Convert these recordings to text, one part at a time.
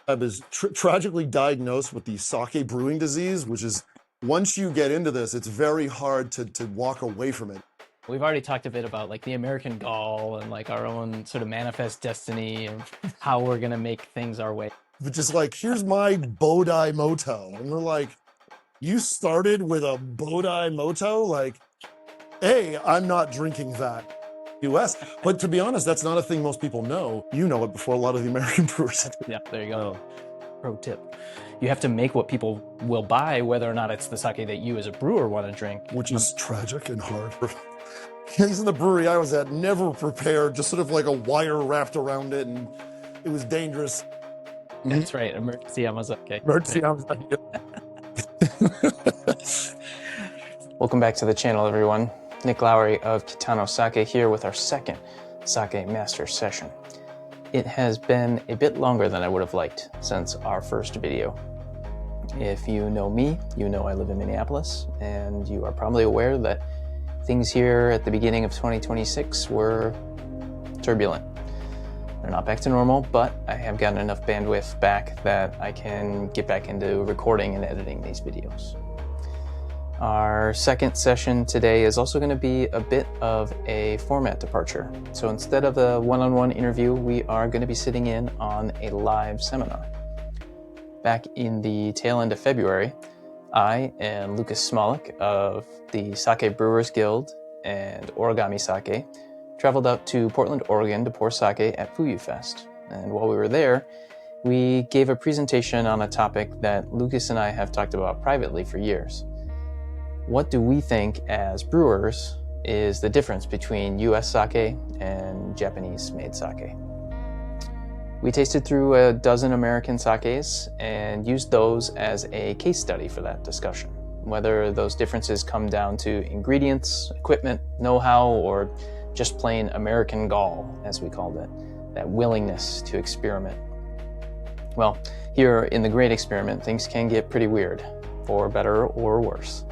I was tragically diagnosed with the sake brewing disease, which is, once you get into this, it's very hard to walk away from it. We've already talked a bit about like the American Gall and like our own sort of manifest destiny and how we're gonna make things our way. But just like, here's my Bodai Moto. And we're like, you started with a Bodai Moto? Like, A, I'm not drinking that. US. But to be honest, that's not a thing most people know. You know it before a lot of the American brewers. Yeah, there you go. Pro tip. You have to make what people will buy, whether or not it's the sake that you as a brewer want to drink. Which is tragic and hard. Kids in the brewery I was at, never prepared, just sort of like a wire wrapped around it, and it was dangerous. That's right, emergency Yamazaki. Emergency Yamazaki. Welcome back to the channel, everyone. Nick Lowry of Kitano Sake here with our second Sake Master Session. It has been a bit longer than I would have liked since our first video. If you know me, you know I live in Minneapolis, and you are probably aware that things here at the beginning of 2026 were turbulent. They're not back to normal, but I have gotten enough bandwidth back that I can get back into recording and editing these videos. Our second session today is also going to be a bit of a format departure. So instead of a one-on-one interview, we are going to be sitting in on a live seminar. Back in the tail end of February, I and Lucas Smolic of the Sake Brewers Guild and Origami Sake traveled out to Portland, Oregon to pour sake at Fuyu Fest. And while we were there, we gave a presentation on a topic that Lucas and I have talked about privately for years. What do we think as brewers is the difference between US sake and Japanese-made sake? We tasted through a dozen American sakes and used those as a case study for that discussion. Whether those differences come down to ingredients, equipment, know-how, or just plain American gall, as we called it, that willingness to experiment. Well, here in the Great Experiment, things can get pretty weird, for better or worse.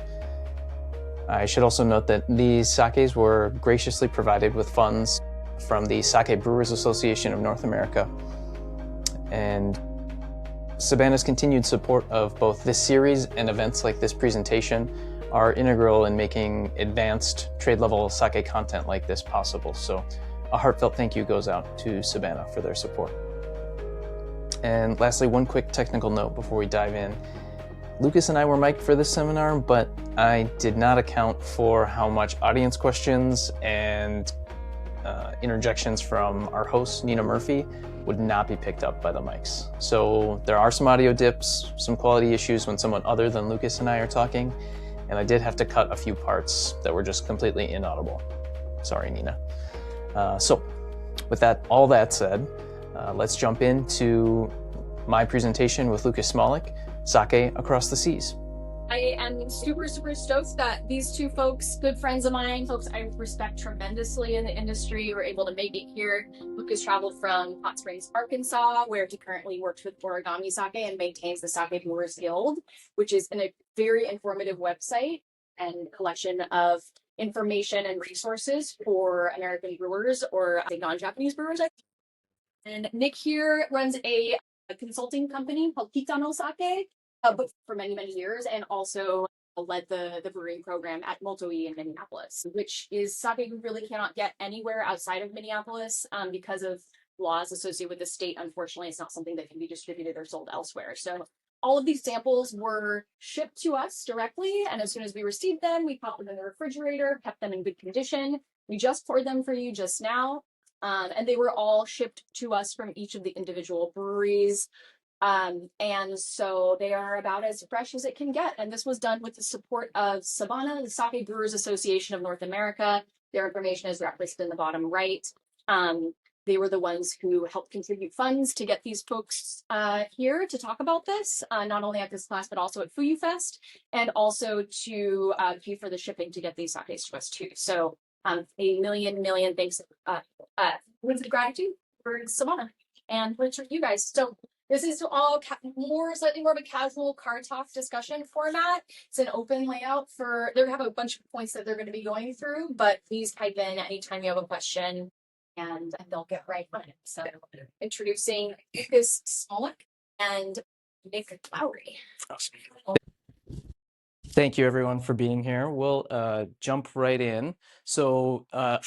I should also note that these sakes were graciously provided with funds from the Sake Brewers Association of North America. And SBANA's continued support of both this series and events like this presentation are integral in making advanced trade-level sake content like this possible. So a heartfelt thank you goes out to SBANA for their support. And lastly, one quick technical note before we dive in. Lucas and I were mic'd for this seminar, but I did not account for how much audience questions and interjections from our host, Nina Murphy, would not be picked up by the mics. So there are some audio dips, some quality issues when someone other than Lucas and I are talking, and I did have to cut a few parts that were just completely inaudible. Sorry, Nina. So with that, all that said, let's jump into my presentation with Lucas Smolic, Sake Across the Seas. I am super stoked that these two folks, good friends of mine, folks I respect tremendously in the industry, were able to make it here. Lucas traveled from Hot Springs, Arkansas, where he currently works with Origami Sake and maintains the Sake Brewers Guild, which is a very informative website and collection of information and resources for American brewers or non-Japanese brewers. And Nick here runs a consulting company called Kitano Sake, but for many years, and also led the brewing program at Moltoi in Minneapolis, which is sake you really cannot get anywhere outside of Minneapolis because of laws associated with the state. Unfortunately, it's not something that can be distributed or sold elsewhere. So all of these samples were shipped to us directly, and as soon as we received them, we popped them in the refrigerator, kept them in good condition. We just poured them for you just now. And they were all shipped to us from each of the individual breweries. And so they are about as fresh as it can get. And this was done with the support of SBANA, the Sake Brewers Association of North America. Their information is referenced in the bottom right. They were the ones who helped contribute funds to get these folks here to talk about this, not only at this class, but also at Fuyu Fest, and also to pay for the shipping to get these sakes to us too. So a million thanks, words of gratitude for SBANA and for you guys. So this is all slightly more of a casual card talk discussion format. It's an open layout for, they have a bunch of points that they're going to be going through, but please type in anytime you have a question and they'll get right on it. So introducing Lucas Smolic. and Nick Lowry. Awesome. Thank you, everyone, for being here. We'll jump right in. So our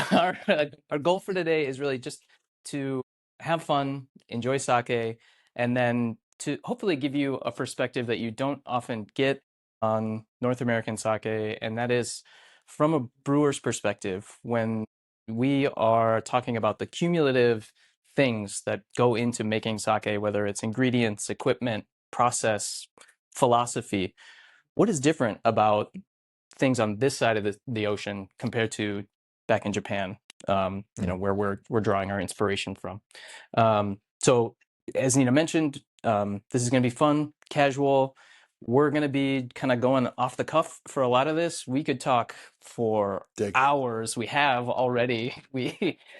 our goal for today is really just to have fun, enjoy sake, and then to hopefully give you a perspective that you don't often get on North American sake, and that is from a brewer's perspective. When we are talking about the cumulative things that go into making sake, whether it's ingredients, equipment, process, philosophy, what is different about things on this side of the ocean compared to back in Japan, where we're drawing our inspiration from? So as Nina mentioned, this is going to be fun, casual. We're going to be kind of going off the cuff for a lot of this. We could talk for hours. We have already,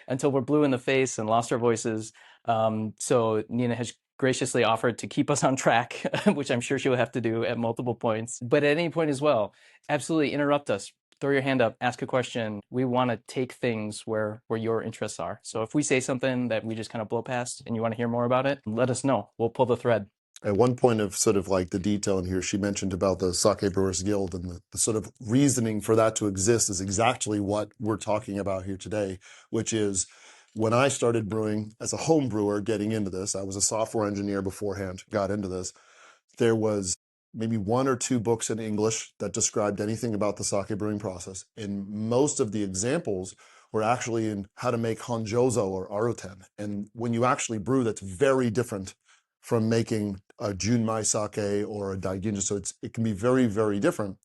until we're blue in the face and lost our voices. So Nina has graciously offered to keep us on track, which I'm sure she'll have to do at multiple points. But at any point as well, absolutely interrupt us. Throw your hand up, ask a question. We want to take things where your interests are. So if we say something that we just kind of blow past and you want to hear more about it, let us know. We'll pull the thread. At one point of sort of like the detail in here, she mentioned about the Sake Brewers Guild, and the sort of reasoning for that to exist is exactly what we're talking about here today, which is when I started brewing as a home brewer, getting into this, I was a software engineer beforehand, got into this. There was maybe one or two books in English that described anything about the sake brewing process. And most of the examples were actually in how to make honjozo or aruten. And when you actually brew, that's very different from making a junmai sake or a daiginjo. So it can be very, very different.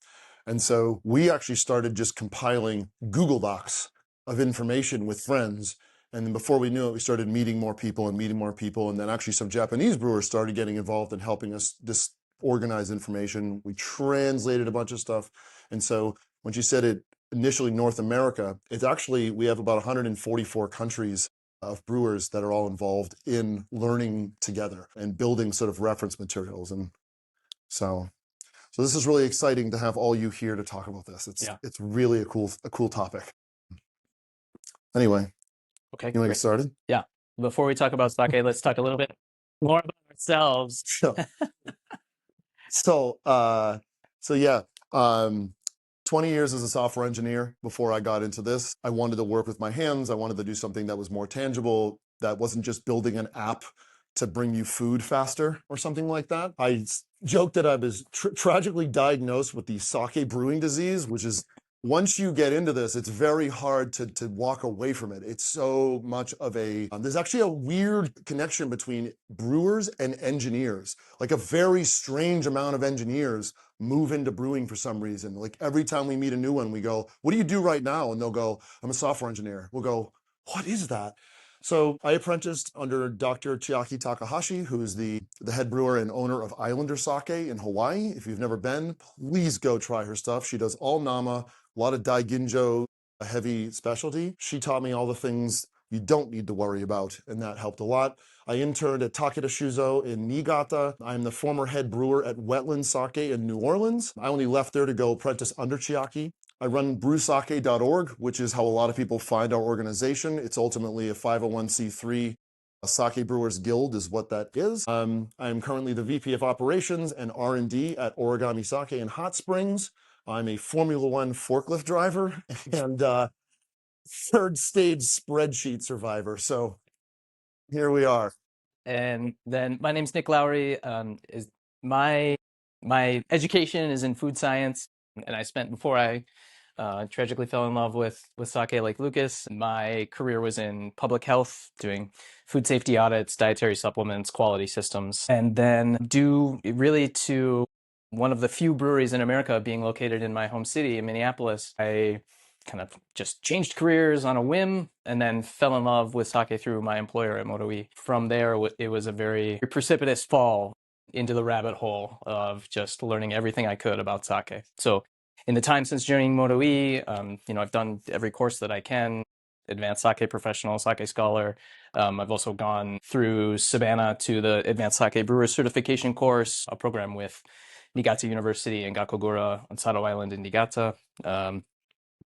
And so we actually started just compiling Google Docs of information with friends. And then before we knew it, we started meeting more people. And then actually some Japanese brewers started getting involved in helping us organize information. We translated a bunch of stuff. And so when she said it initially North America, it's actually, we have about 144 countries of brewers that are all involved in learning together and building sort of reference materials. And so this is really exciting to have all you here to talk about this. It's really a cool topic. Anyway, okay, you want to get started? Yeah. Before we talk about sake, let's talk a little bit more about ourselves. So yeah, 20 years as a software engineer before I got into this. I wanted to work with my hands. I wanted to do something that was more tangible, that wasn't just building an app to bring you food faster or something like that. I joked that I was tragically diagnosed with the sake brewing disease, which is, once you get into this, it's very hard to walk away from it. It's so much of there's actually a weird connection between brewers and engineers. Like a very strange amount of engineers move into brewing for some reason. Like every time we meet a new one, we go, "What do you do right now?" And they'll go, "I'm a software engineer." We'll go, "What is that?" So I apprenticed under Dr. Chiaki Takahashi, who's the head brewer and owner of Islander Sake in Hawaii. If you've never been, please go try her stuff. She does all nama, a lot of daiginjo, a heavy specialty. She taught me all the things you don't need to worry about, and that helped a lot. I interned at Takeda Shuzo in Niigata. I'm the former head brewer at Wetland Sake in New Orleans. I only left there to go apprentice under Chiaki. I run brewsake.org, which is how a lot of people find our organization. It's ultimately a 501c3. A Sake Brewers Guild is what that is. I'm currently the VP of Operations and R&D at Origami Sake in Hot Springs. I'm a Formula One forklift driver and third stage spreadsheet survivor. So here we are. And then my name's Nick Lowry. My education is in food science, and I spent, before I tragically fell in love with sake like Lucas, my career was in public health, doing food safety audits, dietary supplements, quality systems, and then due really to one of the few breweries in America being located in my home city in Minneapolis, I kind of just changed careers on a whim and then fell in love with sake through my employer at Moto-E. From there, it was a very precipitous fall into the rabbit hole of just learning everything I could about sake. So in the time since joining Moto-E, I've done every course that I can, advanced sake professional, sake scholar. I've also gone through SBANA to the advanced sake brewer certification course, a program with Niigata University in Gakogura on Sado Island in Niigata.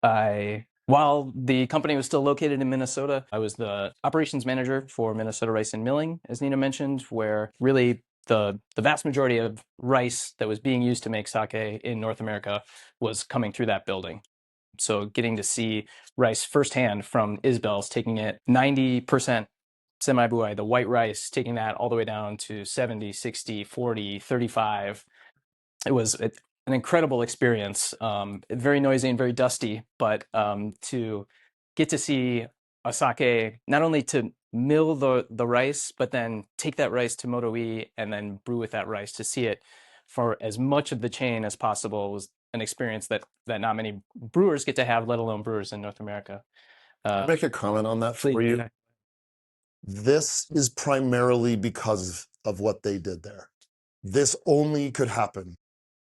I While the company was still located in Minnesota, I was the operations manager for Minnesota Rice and Milling, as Nina mentioned, where really the vast majority of rice that was being used to make sake in North America was coming through that building. So getting to see rice firsthand from Isbell's, taking it 90% semi-buai, the white rice, taking that all the way down to 70, 60, 40, 35. It was an incredible experience. Very noisy and very dusty, but to get to see a sake, not only to mill the rice, but then take that rice to Moto-e and then brew with that rice, to see it for as much of the chain as possible was an experience that not many brewers get to have, let alone brewers in North America. Can I make a comment on that for Please. you? This is primarily because of what they did there. This only could happen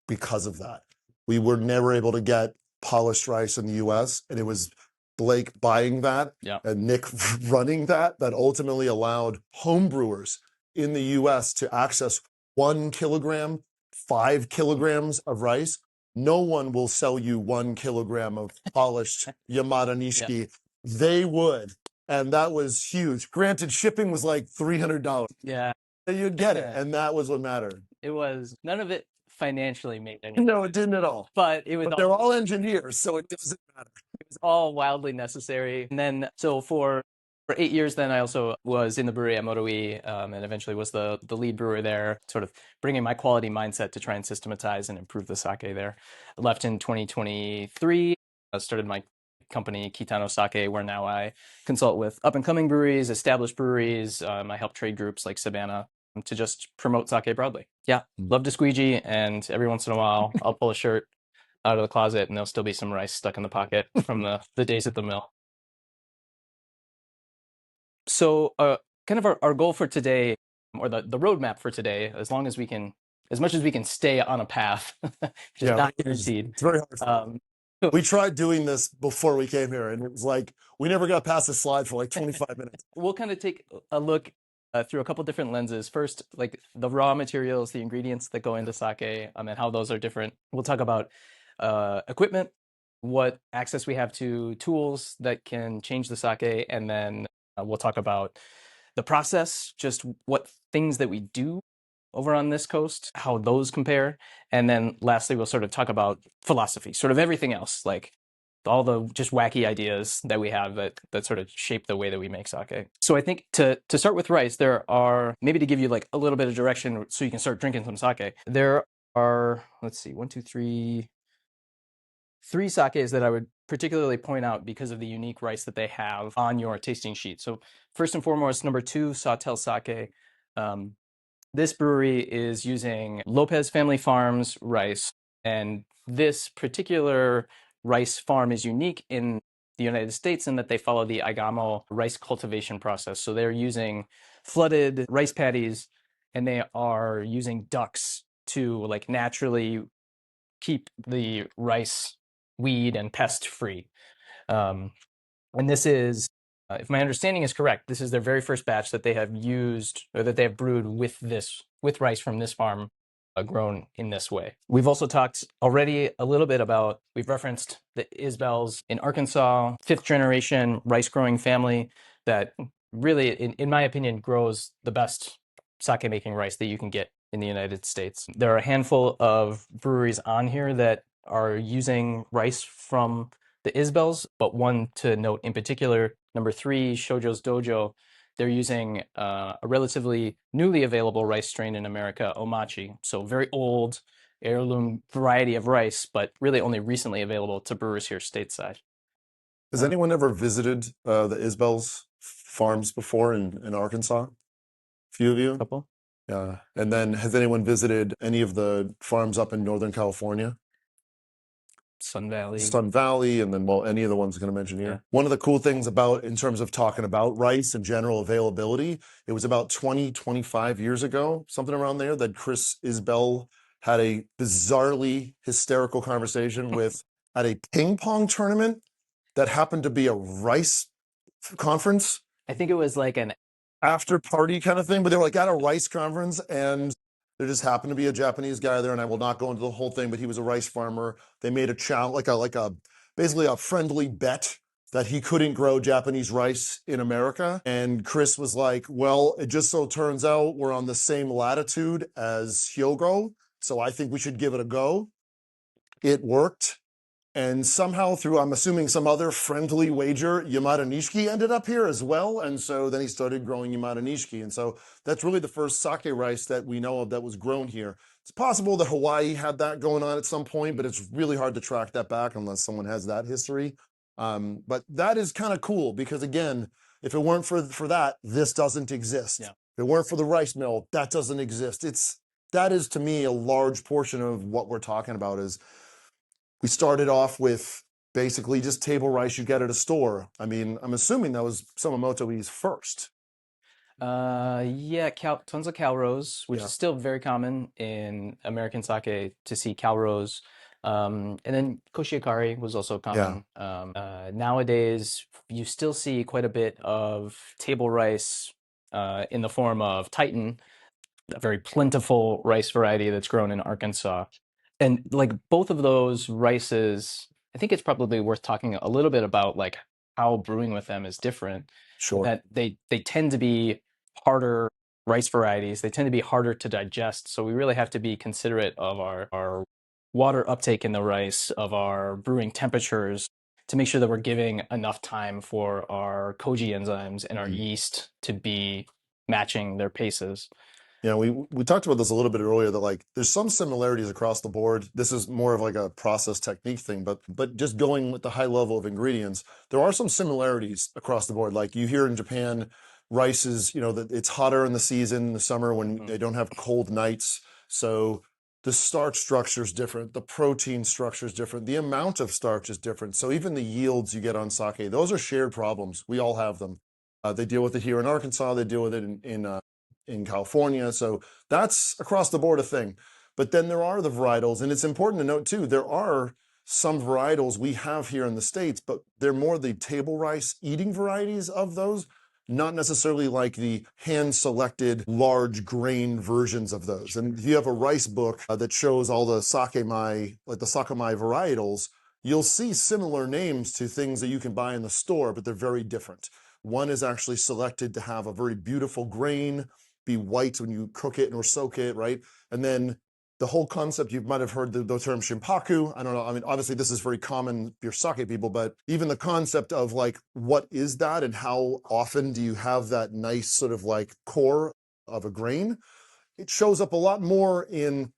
because of that. We were never able to get polished rice in the US, and it was Blake buying that and Nick running that ultimately allowed home brewers in the US to access 1 kilogram, 5 kilograms of rice. No one will sell you 1 kilogram of polished Yamada Nishiki. They would. And that was huge. Granted, shipping was like $300. Yeah. You'd get it. And that was what mattered. It was, none of it financially made any sense. No, it didn't at all. But it was. But they're all engineers, so it doesn't matter. It was all wildly necessary. And then, so for 8 years, then I also was in the brewery at Moto-e, and eventually was the lead brewer there, sort of bringing my quality mindset to try and systematize and improve the sake there. I left in 2023. I started my company Kitano Sake, where now I consult with up-and-coming breweries, established breweries. I help trade groups like SBANA to just promote sake broadly. Yeah, love to squeegee, and every once in a while I'll pull a shirt out of the closet and there'll still be some rice stuck in the pocket from the days at the mill. So kind of our goal for today, or the roadmap for today, as long as we can, as much as we can stay on a path, which is not guaranteed. It's very hard. We tried doing this before we came here, and it was like we never got past the slide for like 25 minutes. We'll kind of take a look through a couple different lenses. First, like the raw materials, the ingredients that go into sake, and how those are different. We'll talk about equipment, what access we have to tools that can change the sake, and then we'll talk about the process, just what things that we do over on this coast, how those compare. And then lastly, we'll sort of talk about philosophy, sort of everything else, like all the just wacky ideas that we have that sort of shape the way that we make sake. So I think to start with rice, there are, maybe to give you like a little bit of direction so you can start drinking some sake, there are, let's see, 1, 2, 3, 3 sakes that I would particularly point out because of the unique rice that they have on your tasting sheet. So first and foremost, number 2, Sawtell Sake. This brewery is using Lopez Family Farms rice, and this particular rice farm is unique in the United States in that they follow the Agamo rice cultivation process. So they're using flooded rice paddies, and they are using ducks to like naturally keep the rice weed and pest free. And this is, if my understanding is correct, this is their very first batch that they have used, or that they have brewed with rice from this farm grown in this way. We've also talked already a little bit about, we've referenced the Isbell's in Arkansas, 5th generation rice growing family that really, in my opinion, grows the best sake making rice that you can get in the United States. There are a handful of breweries on here that are using rice from the Isbell's, but one to note in particular, number 3, Shojo's Dojo, they're using a relatively newly available rice strain in America, Omachi. So very old heirloom variety of rice, but really only recently available to brewers here stateside. Has anyone ever visited the Isbell's farms before in Arkansas? A few of you? Couple. Yeah. And then has anyone visited any of the farms up in Northern California? Sun Valley. Sun Valley, and then, well, any of the ones I'm going to mention here. Yeah. One of the cool things about, in terms of talking about rice and general availability, it was about 25 years ago, something around there, that Chris Isbell had a bizarrely hysterical conversation with at a ping pong tournament that happened to be a rice conference. I think it was like an after party kind of thing, but they were like at a rice conference, and there just happened to be a Japanese guy there, and I will not go into the whole thing, but he was a rice farmer. They made a challenge, like a basically a friendly bet that he couldn't grow Japanese rice in America. And Chris was like, well, it just so turns out we're on the same latitude as Hyogo, so I think we should give it a go. It worked. And somehow through, I'm assuming, some other friendly wager, Yamada Nishiki ended up here as well. And so then he started growing Yamada Nishiki. And so that's really the first sake rice that we know of that was grown here. It's possible that Hawaii had that going on at some point, but it's really hard to track that back unless someone has that history. But that is kind of cool because, again, if it weren't for that, this doesn't exist. Yeah. If it weren't for the rice mill, that doesn't exist. That is, to me, a large portion of what we're talking about is we started off with basically just table rice you get at a store. I mean, I'm assuming that was Somamoto-i's first. Yeah, tons of calrose, which is still very common in American sake to see calrose. And then koshiakari was also common. Nowadays, you still see quite a bit of table rice in the form of Titan, a very plentiful rice variety that's grown in Arkansas. And like both of those rices, I think it's probably worth talking a little bit about like how brewing with them is different. Sure. That they tend to be harder rice varieties. They tend to be harder to digest. So we really have to be considerate of our water uptake in the rice, of our brewing temperatures, to make sure that we're giving enough time for our koji enzymes and our yeast to be matching their paces. Yeah, we talked about this a little bit earlier that like there's some similarities across the board. This is more of like a process technique thing, but just going with the high level of ingredients, there are some similarities across the board. Like you hear in Japan, rice is, that it's hotter in the season, in the summer when they don't have cold nights. So the starch structure is different, the protein structure is different, the amount of starch is different. So even the yields you get on sake, those are shared problems. We all have them. They deal with it here in Arkansas. They deal with it in California. So that's across the board a thing. But then there are the varietals, and it's important to note too, there are some varietals we have here in the States, but they're more the table rice eating varieties of those, not necessarily like the hand-selected large grain versions of those. And if you have a rice book that shows all the sakemai, like the sakemai varietals, you'll see similar names to things that you can buy in the store, but they're very different. One is actually selected to have a very beautiful grain, be white when you cook it or soak it, right? And then the whole concept, you might have heard the term shimpaku. I don't know. I mean, obviously this is very common for your sake people, but even the concept of like, what is that and how often do you have that nice sort of like core of a grain? It shows up a lot more in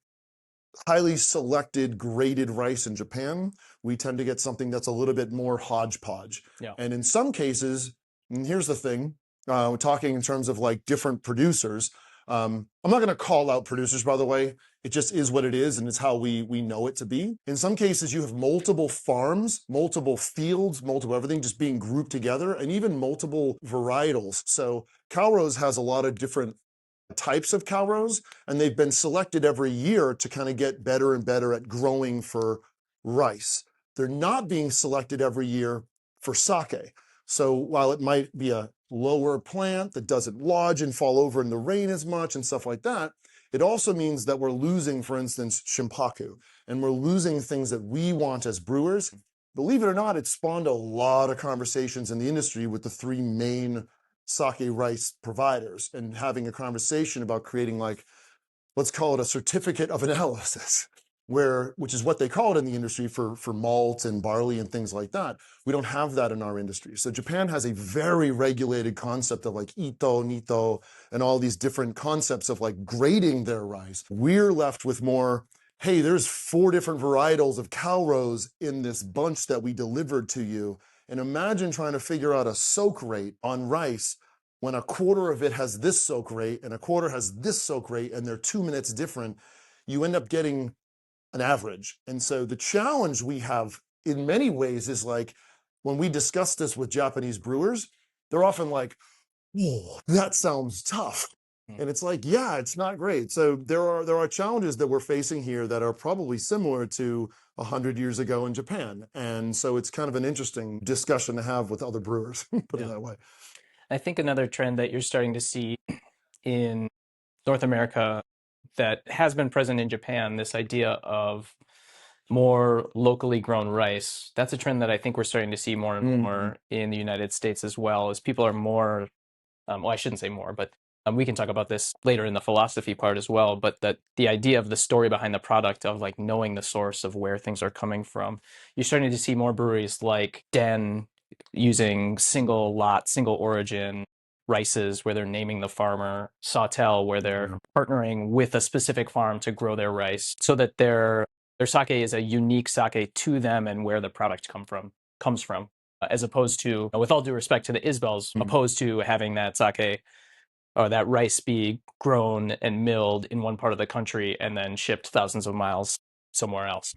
highly selected graded rice in Japan. We tend to get something that's a little bit more hodgepodge. Yeah. And in some cases, and here's the thing, we're talking in terms of like different producers. I'm not going to call out producers, by the way. It just is what it is, and it's how we know it to be. In some cases, you have multiple farms, multiple fields, multiple everything just being grouped together, and even multiple varietals. So Calrose has a lot of different types of Calrose, and they've been selected every year to kind of get better and better at growing for rice. They're not being selected every year for sake. So while it might be a lower plant that doesn't lodge and fall over in the rain as much and stuff like that, it also means that we're losing, for instance, shimpaku, and we're losing things that we want as brewers. Believe it or not, it spawned a lot of conversations in the industry with the three main sake rice providers and having a conversation about creating, like, let's call it a certificate of analysis, which is what they call it in the industry for malt and barley and things like that. We don't have that in our industry. So Japan has a very regulated concept of like ito, nito, and all these different concepts of like grading their rice. We're left with more, hey, there's 4 different varietals of Calrose in this bunch that we delivered to you. And imagine trying to figure out a soak rate on rice when a quarter of it has this soak rate and a quarter has this soak rate, and they're 2 minutes different. You end up getting an average. And so the challenge we have in many ways is like, when we discuss this with Japanese brewers, they're often like, whoa, that sounds tough. And it's like, yeah, it's not great. So there are challenges that we're facing here that are probably similar to 100 years ago in Japan. And so it's kind of an interesting discussion to have with other brewers, put it that way. I think another trend that you're starting to see in North America that has been present in Japan, this idea of more locally grown rice. That's a trend that I think we're starting to see more and more in the United States as well, as people are more, well, I shouldn't say more, but we can talk about this later in the philosophy part as well, but that the idea of the story behind the product, of like knowing the source of where things are coming from. You're starting to see more breweries like Den using single lot, single origin rices where they're naming the farmer, Sawtell where they're partnering with a specific farm to grow their rice so that their sake is a unique sake to them and where the product comes from, as opposed to, with all due respect to the Isbels, opposed to having that sake or that rice be grown and milled in one part of the country and then shipped thousands of miles somewhere else.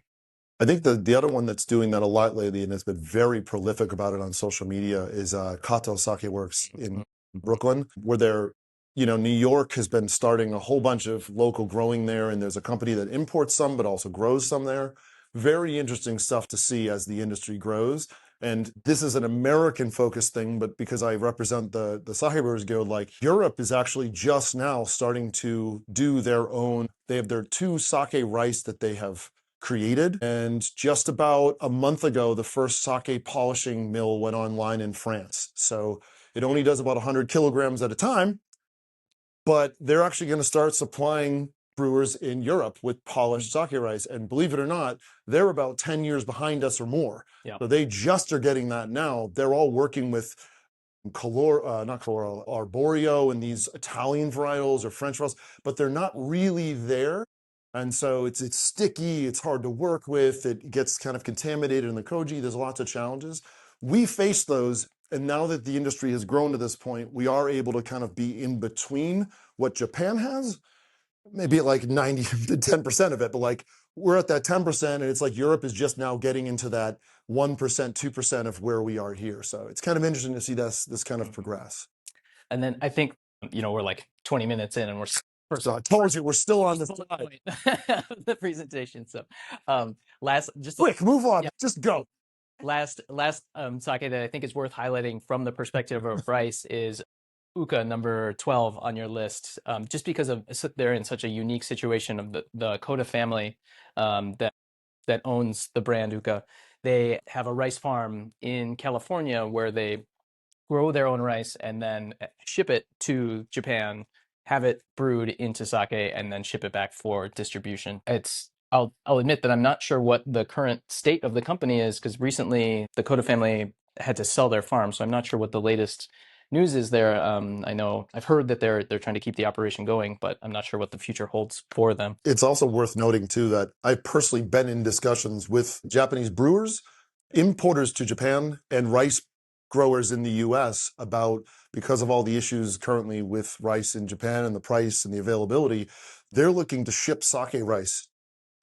I think the other one that's doing that a lot lately and has been very prolific about it on social media is Kato Sake Works in Brooklyn, where they're, New York has been starting a whole bunch of local growing there, and there's a company that imports some but also grows some there. Very interesting stuff to see as the industry grows. And this is an American-focused thing, but because I represent the Sake Brewers Guild, like Europe is actually just now starting to do their own. They have their 2 sake rice that they have created, and just about a month ago, the first sake polishing mill went online in France. So it only does about 100 kilograms at a time, but they're actually going to start supplying brewers in Europe with polished sake rice. And believe it or not, they're about 10 years behind us or more. Yeah. So they just are getting that now. They're all working with Arborio and these Italian varietals or French varietals, but they're not really there. And so it's sticky, it's hard to work with, it gets kind of contaminated in the koji, there's lots of challenges. We face those, and now that the industry has grown to this point, we are able to kind of be in between what Japan has, maybe at like 10% of it, but like we're at that 10%, and it's like Europe is just now getting into that 1%, 2% of where we are here. So it's kind of interesting to see this kind of progress. And then I think, we're like 20 minutes in and we're So I told you we're still on the slide. The presentation. So just quick, move on. Yeah. Just go. Last sake that I think is worth highlighting from the perspective of rice is Uka, number 12 on your list, just because they're in such a unique situation of the Koda family that owns the brand Uka. They have a rice farm in California where they grow their own rice and then ship it to Japan, have it brewed into sake, and then ship it back for distribution. I'll admit that I'm not sure what the current state of the company is, because recently the Koda family had to sell their farm, so I'm not sure what the latest news is there. I know I've heard that they're trying to keep the operation going, but I'm not sure what the future holds for them. It's also worth noting too that I've personally been in discussions with Japanese brewers, importers to Japan, and rice growers in the US about, because of all the issues currently with rice in Japan and the price and the availability, they're looking to ship sake rice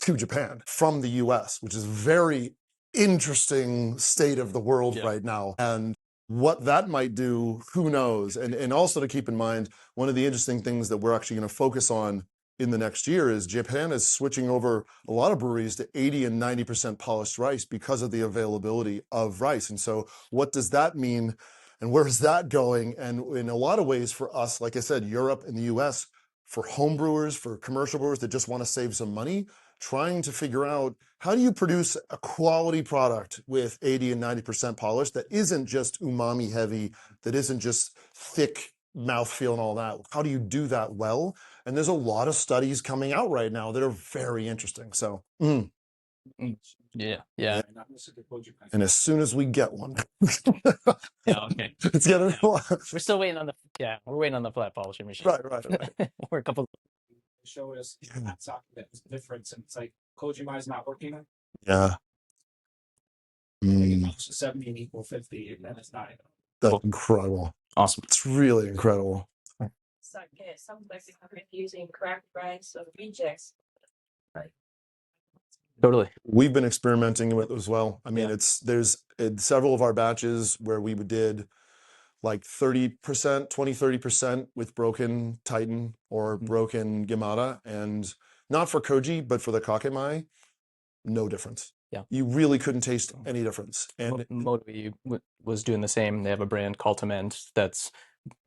to Japan from the US, which is a very interesting state of the world right now. And what that might do, who knows? And also to keep in mind, one of the interesting things that we're actually going to focus on in the next year is Japan is switching over a lot of breweries to 80 and 90% polished rice because of the availability of rice. And so what does that mean? And where is that going? And in a lot of ways for us, like I said, Europe and the US, for home brewers, for commercial brewers that just want to save some money, trying to figure out how do you produce a quality product with 80 and 90% polish that isn't just umami heavy, that isn't just thick mouthfeel and all that. How do you do that well? And there's a lot of studies coming out right now that are very interesting. So, Yeah. And as soon as we get one, Yeah, okay. It's getting We're still waiting on we're waiting on the flat polishing machine. Right. We're a couple. Show us that sake that was the difference, and it's like Kojima is not working. Yeah. Like 70 and equal 50, and then it's not. That's incredible. Awesome. It's really incredible. Sake, some places are using cracked rice or rejects. Totally. We've been experimenting with it as well. I mean, Yeah. there's several of our batches where we did like 30%, 20-30% with broken Titan or broken Yamada, and not for Koji, but for the Kakemai, no difference. Yeah. You really couldn't taste any difference. And Motoe was doing the same. They have a brand called Tement that's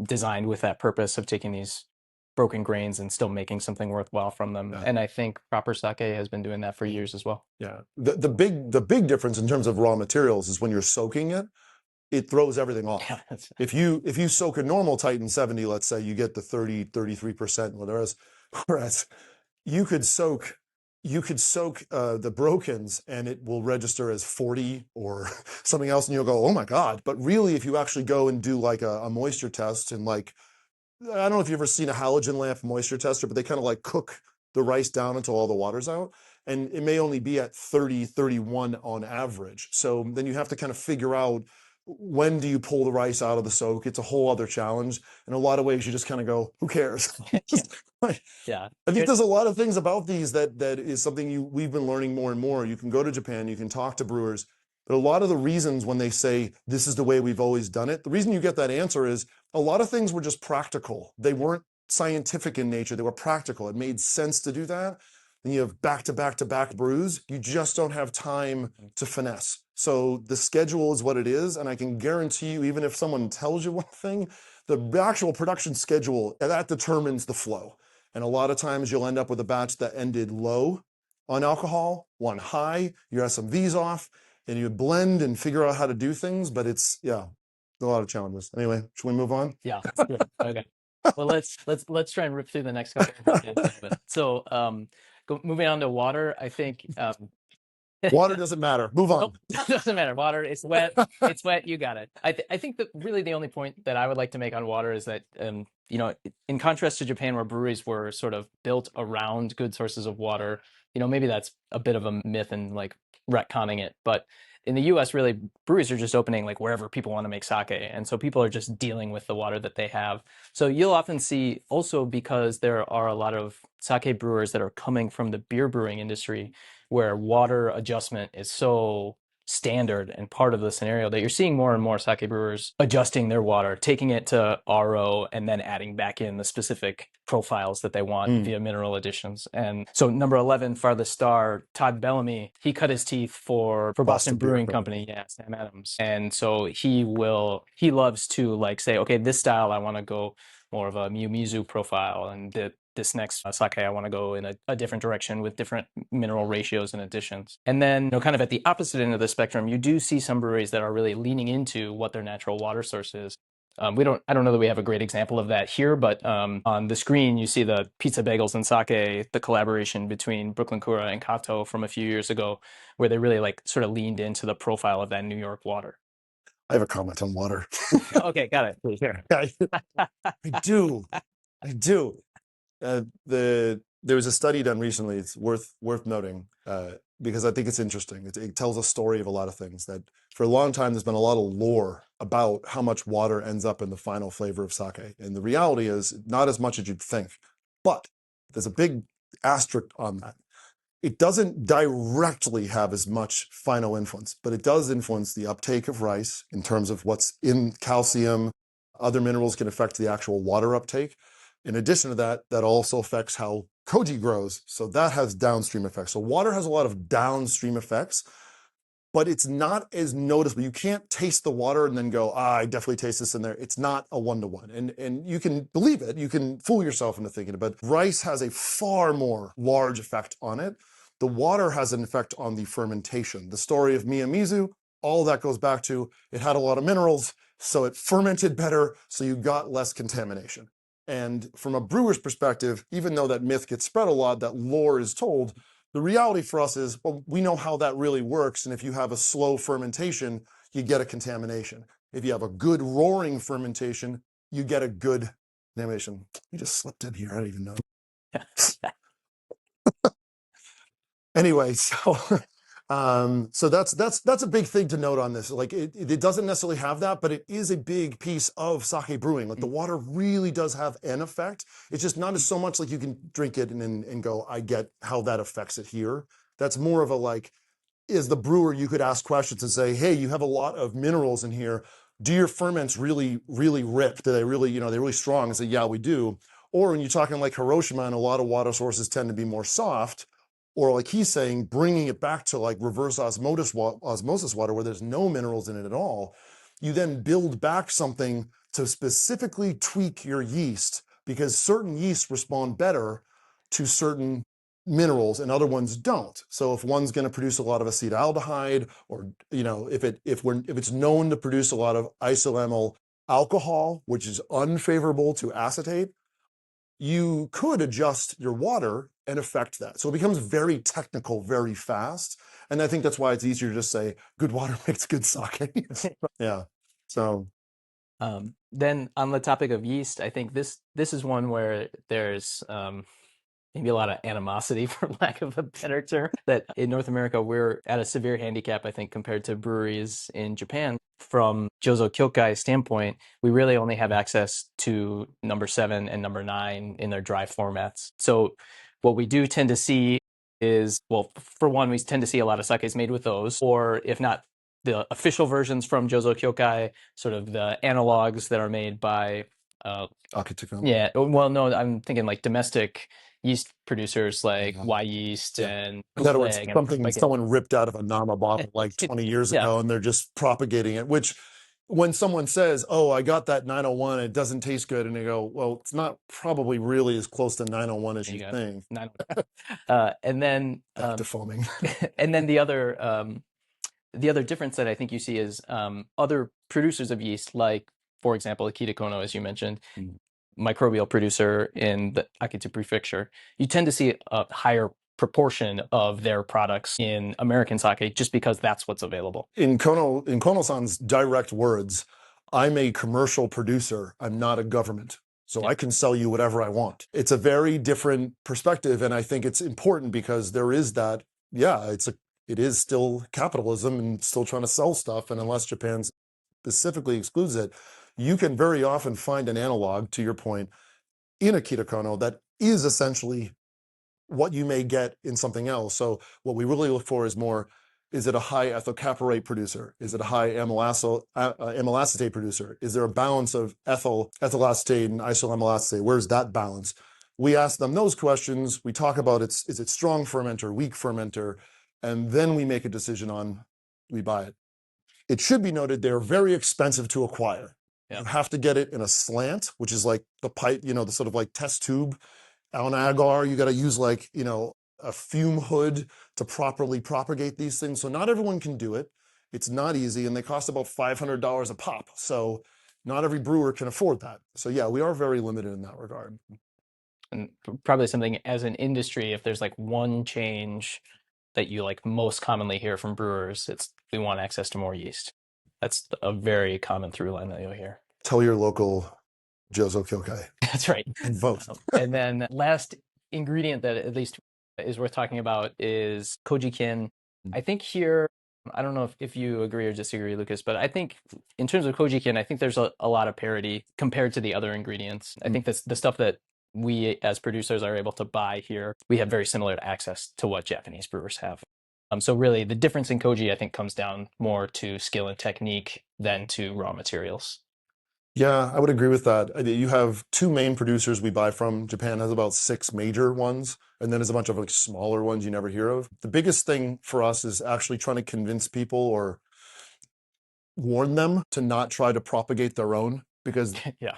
designed with that purpose of taking these broken grains and still making something worthwhile from them. Yeah. And I think proper sake has been doing that for years as well. Yeah. The big difference in terms of raw materials is when you're soaking it, it throws everything off. Yeah, that's- If you soak a normal Titan 70, let's say, you get the 33%, whatever it is. Whereas you could soak the brokens and it will register as 40 or something else, and you'll go, oh my God. But really, if you actually go and do like a moisture test, and like, I don't know if you've ever seen a halogen lamp moisture tester, but they kind of like cook the rice down until all the water's out. And it may only be at 30, 31 on average. So then you have to kind of figure out, when do you pull the rice out of the soak? It's a whole other challenge. In a lot of ways, you just kind of go, who cares? Yeah. I think there's a lot of things about these that is something we've been learning more and more. You can go to Japan, you can talk to brewers, but a lot of the reasons when they say this is the way we've always done it, the reason you get that answer is a lot of things were just practical. They weren't scientific in nature, they were practical. It made sense to do that. Then you have back-to-back-to-back brews. You just don't have time to finesse. So the schedule is what it is, and I can guarantee you, even if someone tells you one thing, the actual production schedule, that determines the flow. And a lot of times you'll end up with a batch that ended low on alcohol, one high, your SMV's off, and you blend and figure out how to do things, but it's, yeah, a lot of challenges. Anyway, should we move on? Yeah. Okay. Well, let's try and rip through the next couple of minutes. So, moving on to water, I think Water doesn't matter. Move on. Nope, doesn't matter. Water, it's wet. It's wet. You got it. I think that really the only point that I would like to make on water is that, you know, in contrast to Japan, where breweries were sort of built around good sources of water, you know, maybe that's a bit of a myth and like retconning it. But in the US, really, breweries are just opening like wherever people want to make sake. And so people are just dealing with the water that they have. So you'll often see also, because there are a lot of sake brewers that are coming from the beer brewing industry, where water adjustment is so standard and part of the scenario, that you're seeing more and more sake brewers adjusting their water, taking it to RO, and then adding back in the specific profiles that they want via mineral additions. And so number 11, farthest star, Todd Bellamy, he cut his teeth for Boston Brewing Company. Yeah, Sam Adams. And so he loves to like say, okay, this style, I want to go more of a Miyu profile, and this next sake, I want to go in a different direction with different mineral ratios and additions. And then, you know, kind of at the opposite end of the spectrum, you do see some breweries that are really leaning into what their natural water source is. I don't know that we have a great example of that here, but on the screen, you see the pizza bagels and sake, the collaboration between Brooklyn Kura and Kato from a few years ago, where they really like sort of leaned into the profile of that New York water. I have a comment on water. Okay, got it. Please. I do. There was a study done recently. It's worth noting because I think it's interesting. It tells a story of a lot of things. That for a long time there's been a lot of lore about how much water ends up in the final flavor of sake, and the reality is not as much as you'd think. But there's a big asterisk on that. It doesn't directly have as much final influence, but it does influence the uptake of rice in terms of what's in calcium. Other minerals can affect the actual water uptake. In addition to that, that also affects how koji grows. So that has downstream effects. So water has a lot of downstream effects, but it's not as noticeable. You can't taste the water and then go, I definitely taste this in there. It's not a one-to-one. And you can believe it. You can fool yourself into thinking it, but rice has a far more large effect on it. The water has an effect on the fermentation. The story of Miyamizu, all that goes back to it had a lot of minerals, so it fermented better, so you got less contamination. And from a brewer's perspective, even though that myth gets spread a lot, that lore is told, the reality for us is, well, we know how that really works. And if you have a slow fermentation, you get a contamination. If you have a good roaring fermentation, you get a good contamination. You just slipped in here. I don't even know. Anyway, so that's a big thing to note on this. Like it doesn't necessarily have that, but it is a big piece of sake brewing. Like the water really does have an effect. It's just not as so much like you can drink it and go, I get how that affects it here. That's more of a like, as the brewer, you could ask questions and say, hey, you have a lot of minerals in here. Do your ferments really rip? Do they really, they're really strong? And say, yeah, we do. Or when you're talking like Hiroshima, and a lot of water sources tend to be more soft, or like he's saying, bringing it back to like reverse osmosis water where there's no minerals in it at all, you then build back something to specifically tweak your yeast because certain yeasts respond better to certain minerals and other ones don't. So if one's going to produce a lot of acetaldehyde, or if it's known to produce a lot of isoamyl alcohol, which is unfavorable to acetate, you could adjust your water and affect that. So it becomes very technical very fast. And I think that's why it's easier to just say good water makes good sake. Yeah. So then on the topic of yeast, I think this is one where there's maybe a lot of animosity, for lack of a better term, that in North America, we're at a severe handicap, I think, compared to breweries in Japan. From Jozo Kyokai standpoint, we really only have access to number 7 and number 9 in their dry formats. So what we do tend to see is, well, for one, we tend to see a lot of sakes made with those, or if not the official versions from Jozo Kyokai, sort of the analogs that are made by Akitsuka. yeah, well, no, I'm thinking like domestic yeast producers like Y Yeast and In other words, Bootleg and something like someone ripped out of a Nama bottle like 20 years yeah, ago, and they're just propagating it, which when someone says, oh, I got that 901, it doesn't taste good, and they go, well, it's not probably really as close to 901 as there you you go. think. And then Back to foaming. and then the other difference that I think you see is other producers of yeast, like for example, Kitano, as you mentioned, microbial producer in the Akitsu prefecture, you tend to see a higher proportion of their products in American sake just because that's what's available. In Kono-san's direct words, I'm a commercial producer, I'm not a government. So I can sell you whatever I want. It's a very different perspective, and I think it's important because there is that, it is still capitalism and still trying to sell stuff, and unless Japan specifically excludes it, you can very often find an analog, to your point, in a Kitano that is essentially what you may get in something else. So what we really look for is more, is it a high ethyl caparate producer? Is it a high amyl acetate producer? Is there a balance of ethyl acetate and isoamyl acetate? Where's that balance? We ask them those questions. We talk about is it strong fermenter, weak fermenter, and then we make a decision on, we buy it. It should be noted they're very expensive to acquire. You have to get it in a slant, which is like the pipe, the sort of like test tube. On agar, you got to use like, a fume hood to properly propagate these things. So not everyone can do it. It's not easy, and they cost about $500 a pop. So not every brewer can afford that. So yeah, we are very limited in that regard. And probably something as an industry, if there's like one change that you like most commonly hear from brewers, it's we want access to more yeast. That's a very common through line that you'll hear. Tell your local Jozo Kyokai. That's right. And vote. And then last ingredient that at least is worth talking about is kojikin. I think here, I don't know if you agree or disagree, Lucas, but I think in terms of kojikin, I think there's a lot of parity compared to the other ingredients. I think that's the stuff that we as producers are able to buy here. We have very similar access to what Japanese brewers have. So really the difference in koji, I think, comes down more to skill and technique than to raw materials. Yeah, I would agree with that. You have 2 main producers we buy from. Japan has about 6 major ones, and then there's a bunch of like smaller ones you never hear of. The biggest thing for us is actually trying to convince people or warn them to not try to propagate their own, because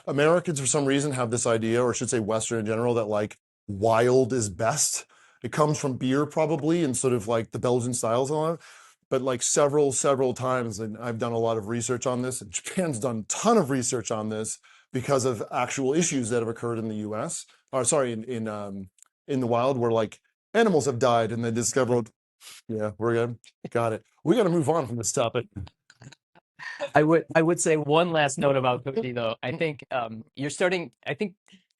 Americans for some reason have this idea, or I should say Western in general, that like wild is best. It comes from beer probably, and sort of like the Belgian styles and all that. But like several times, and I've done a lot of research on this, and Japan's done a ton of research on this because of actual issues that have occurred in the U.S. Or sorry, in the wild, where like animals have died, and they discovered, we're good, got it. We got to move on from this topic. I would say one last note about koji though. I think I think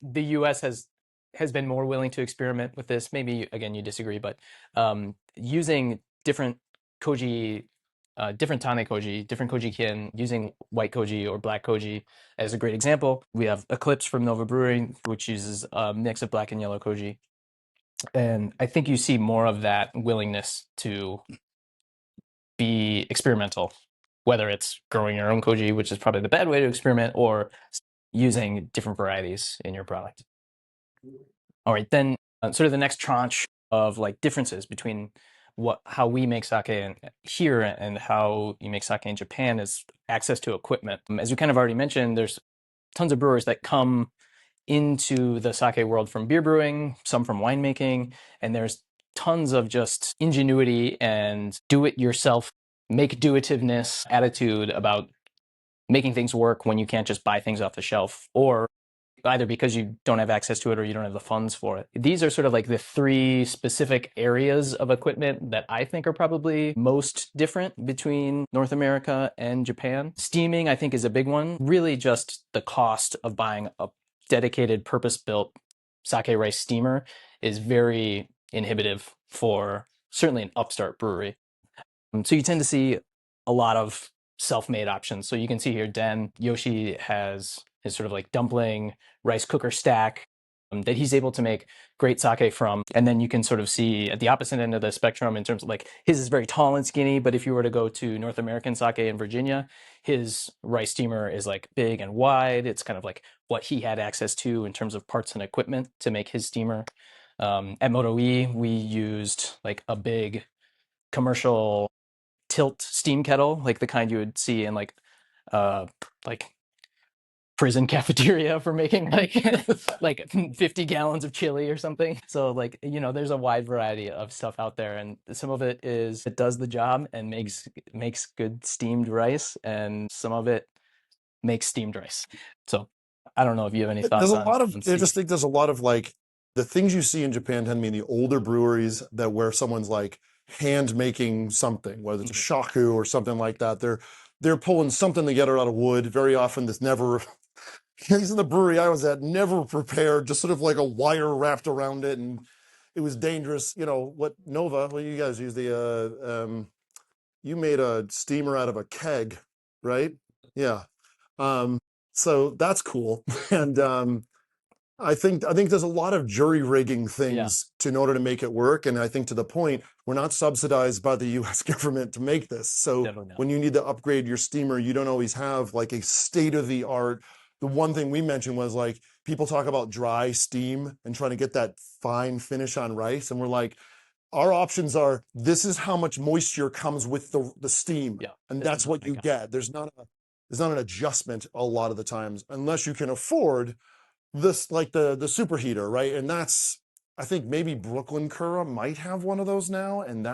the U.S. has been more willing to experiment with this. Maybe again you disagree, but using different koji, different tane koji, different koji kin, using white koji or black koji as a great example. We have Eclipse from Nova Brewing, which uses a mix of black and yellow koji. And I think you see more of that willingness to be experimental, whether it's growing your own koji, which is probably the bad way to experiment, or using different varieties in your product. All right, then sort of the next tranche of like differences between how we make sake here and how you make sake in Japan is access to equipment. As you kind of already mentioned, there's tons of brewers that come into the sake world from beer brewing, some from winemaking, and there's tons of just ingenuity and do-it-yourself, make-do-itiveness attitude about making things work when you can't just buy things off the shelf, or either because you don't have access to it or you don't have the funds for it. These are sort of like the three specific areas of equipment that I think are probably most different between North America and Japan. Steaming, I think, is a big one. Really just the cost of buying a dedicated purpose-built sake rice steamer is very inhibitive for certainly an upstart brewery. So you tend to see a lot of self-made options. So you can see here, Yoshi has his sort of like dumpling rice cooker stack that he's able to make great sake from. And then you can sort of see at the opposite end of the spectrum in terms of like his is very tall and skinny, but if you were to go to North American sake in Virginia, his rice steamer is like big and wide. It's kind of like what he had access to in terms of parts and equipment to make his steamer. At Moto E, we used like a big commercial tilt steam kettle, like the kind you would see in like prison cafeteria for making like like 50 gallons of chili or something. So like, you know, there's a wide variety of stuff out there, and some of it does the job and makes good steamed rice, and some of it makes steamed rice. So I don't know if you have any thoughts There's a on, lot of, on I steam. just think there's a lot of like the things you see in Japan tend to be the older breweries that where someone's like hand making something, whether it's a shaku or something like that. They're pulling something together out of wood. Very often this never, he's in the brewery I was at, never prepared, just sort of like a wire wrapped around it. And it was dangerous. You know, what Nova, well, you guys use you made a steamer out of a keg, right? Yeah. So that's cool. And I think there's a lot of jury rigging things in order to make it work. And I think to the point, we're not subsidized by the US government to make this. So when you need to upgrade your steamer, you don't always have like a state of the art. The one thing we mentioned was like people talk about dry steam and trying to get that fine finish on rice. And we're like, our options are, this is how much moisture comes with the steam. And that's what you get. There's not an adjustment a lot of the times, unless you can afford this, like the superheater, right? And that's, I think maybe Brooklyn Cura might have one of those now, and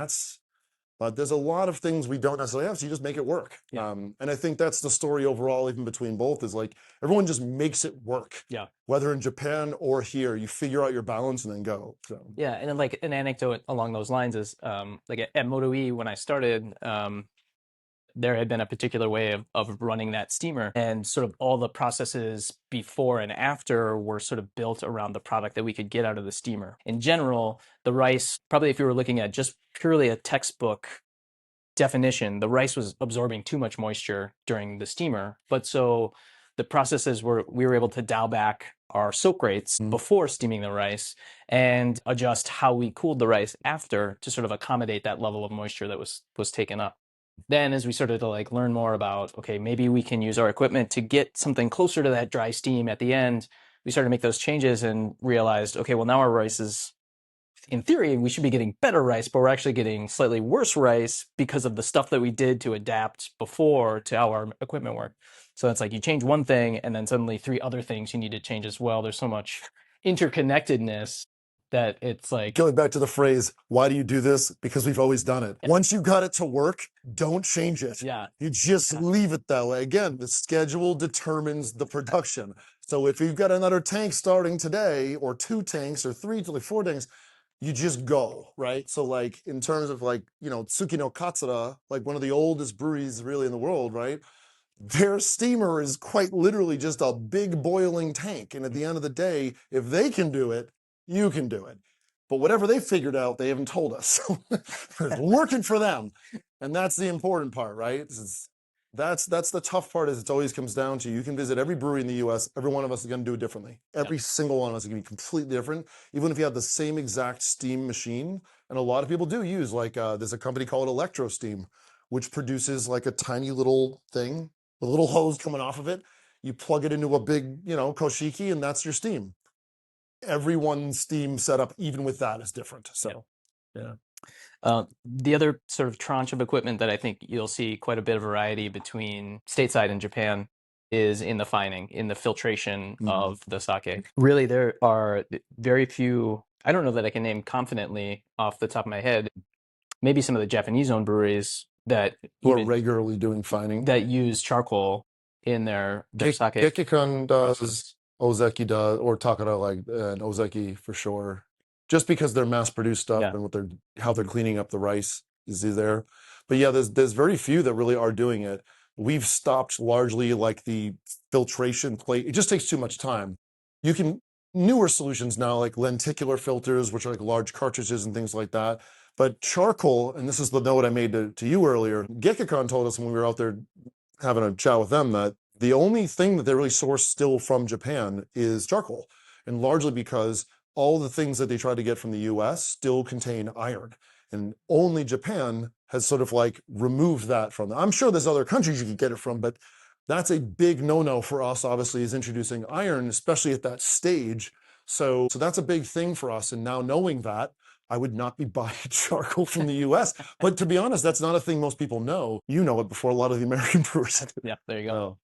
but there's a lot of things we don't necessarily have, so you just make it work. And I think that's the story overall, even between both, is like everyone just makes it work. Whether in Japan or here, you figure out your balance and then go. So and then like an anecdote along those lines is like at Moto E when I started, there had been a particular way of running that steamer, and sort of all the processes before and after were sort of built around the product that we could get out of the steamer. In general, the rice, probably if you were looking at just purely a textbook definition, the rice was absorbing too much moisture during the steamer. But so the processes we were able to dial back our soak rates before steaming the rice and adjust how we cooled the rice after to sort of accommodate that level of moisture that was taken up. Then as we started to like learn more about, okay, maybe we can use our equipment to get something closer to that dry steam at the end, we started to make those changes and realized, okay, well now our rice is, in theory, we should be getting better rice, but we're actually getting slightly worse rice because of the stuff that we did to adapt before to how our equipment worked. So it's like you change one thing and then suddenly 3 other things you need to change as well. There's so much interconnectedness that it's like, going back to the phrase, why do you do this? Because we've always done it. Once you got it to work, don't change it. You just leave it that way. Again, the schedule determines the production. So if you've got another tank starting today, or 2 tanks, or 3 to 4 tanks, you just go, right? So like in terms of like, you know, Tsukino Katsura, like one of the oldest breweries really in the world, right? Their steamer is quite literally just a big boiling tank. And at the end of the day, if they can do it, you can do it. But whatever they figured out, they haven't told us. It's working for them. And that's the important part, right? That's the tough part, is it always comes down to, you can visit every brewery in the US, every one of us is going to do it differently. Every single one of us is going to be completely different, even if you have the same exact steam machine. And a lot of people do use, like, there's a company called Electro Steam, which produces like a tiny little thing, a little hose coming off of it. You plug it into a big, you know, koshiki, and that's your steam. Everyone's steam setup, even with that, is different. So, the other sort of tranche of equipment that I think you'll see quite a bit of variety between stateside and Japan is in the fining, in the filtration of the sake. Really, there are very few, I don't know that I can name confidently off the top of my head, maybe some of the Japanese-owned breweries that Who are regularly doing fining. that use charcoal in their sake. Gekkeikan does, Ozeki does, or Takara, like, and Ozeki for sure. Just because they're mass-produced stuff Yeah. and what how they're cleaning up the rice is there. But yeah, there's very few that really are doing it. We've stopped largely like the filtration plate. It just takes too much time. You can newer solutions now like lenticular filters, which are like large cartridges and things like that. But charcoal, and this is the note I made to you earlier, Gekkeikan told us when we were out there having a chat with them that the only thing that they really source still from Japan is charcoal, and largely because all the things that they try to get from the US still contain iron, and only Japan has sort of like removed that from them. I'm sure there's other countries you can get it from, but that's a big no-no for us, obviously, is introducing iron, especially at that stage. So that's a big thing for us. And now knowing that, I would not be buying charcoal from the US. But to be honest, that's not a thing most people know. You know it before a lot of the American brewers. Yeah, there you go. Oh,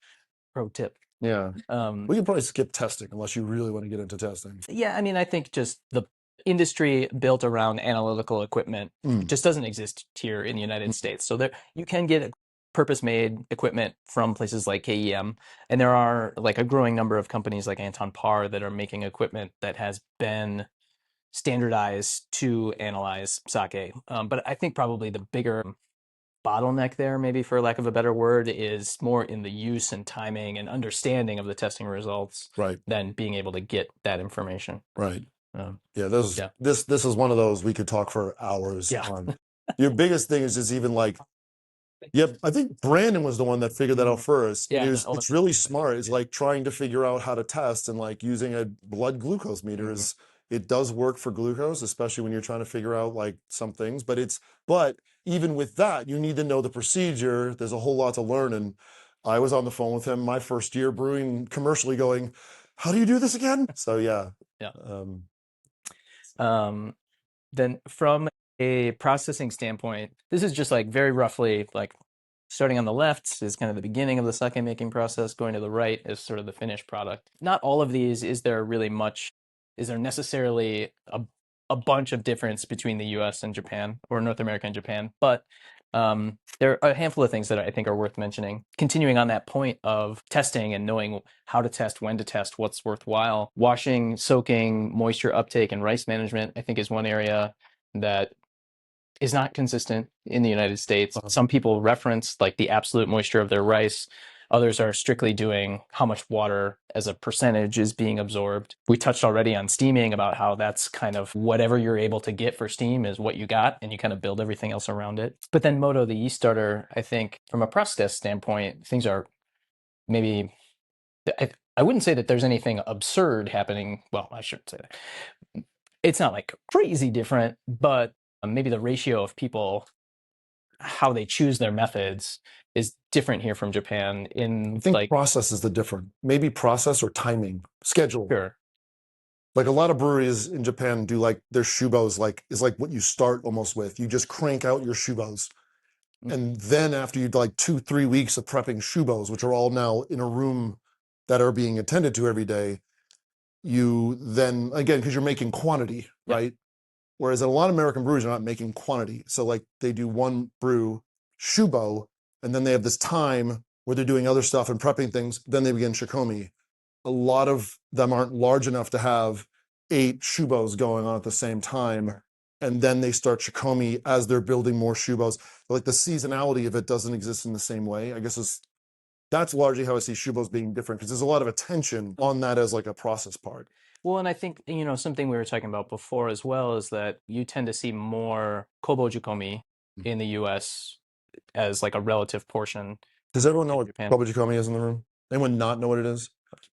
Pro tip. yeah. Um, We could probably skip testing unless you really want to get into testing. yeah, I mean, I think just the industry built around analytical equipment just doesn't exist here in the United States. So there, you can get purpose-made equipment from places like KEM, and there are like a growing number of companies like Anton Par that are making equipment that has been standardized to analyze sake. But I think probably the bigger bottleneck there, maybe for lack of a better word, is more in the use and timing and understanding of the testing results Right. than being able to get that information. Right. Um, Yeah, this is one of those we could talk for hours Yeah. on. Your biggest thing is just even like, yep, I think Brandon was the one that figured that out first. Yeah, It's really smart. It's like trying to figure out how to test, and like using a blood glucose meter is, it does work for glucose, especially when you're trying to figure out like some things. But even with that, you need to know the procedure. There's a whole lot to learn. And I was on the phone with him my first year brewing commercially going, how do you do this again? So yeah. Yeah. Um, Then from a processing standpoint, this is just like very roughly like starting on the left is kind of the beginning of the sake making process. Going to the right is sort of the finished product. Not all of these is there necessarily a bunch of difference between the US and Japan, or North America and Japan, but there are a handful of things that I think are worth mentioning. Continuing on that point of testing and knowing how to test, when to test, what's worthwhile. Washing, soaking, moisture uptake, and rice management, I think, is one area that is not consistent in the United States. Some people reference like the absolute moisture of their rice. Others are strictly doing how much water as a percentage is being absorbed. We touched already on steaming, about how that's kind of whatever you're able to get for steam is what you got, and you kind of build everything else around it. But then Moto, the yeast starter, I think from a process standpoint, things are maybe, I wouldn't say that there's anything absurd happening. Well, I shouldn't say that. It's not like crazy different, but maybe the ratio of people, how they choose their methods, is different here from Japan. I think process is the different. Maybe process or timing, schedule. Sure. Like a lot of breweries in Japan do like their shubos is like what you start almost with. You just crank out your shubos. And then after you like 2-3 weeks of prepping shubos, which are all now in a room that are being attended to every day, you then, again, because you're making quantity, right? Whereas a lot of American breweries are not making quantity. So like they do one brew, shubo, and then they have this time where they're doing other stuff and prepping things. Then they begin shikomi. A lot of them aren't large enough to have 8 shubos going on at the same time. And then they start shikomi as they're building more shubos. Like the seasonality of it doesn't exist in the same way. I guess that's largely how I see shubos being different, because there's a lot of attention on that as like a process part. Well, and I think, something we were talking about before as well is that you tend to see more kobo jikomi in the US as like a relative portion. Does everyone know what kobo jikomi is in the room? Anyone not know what it is?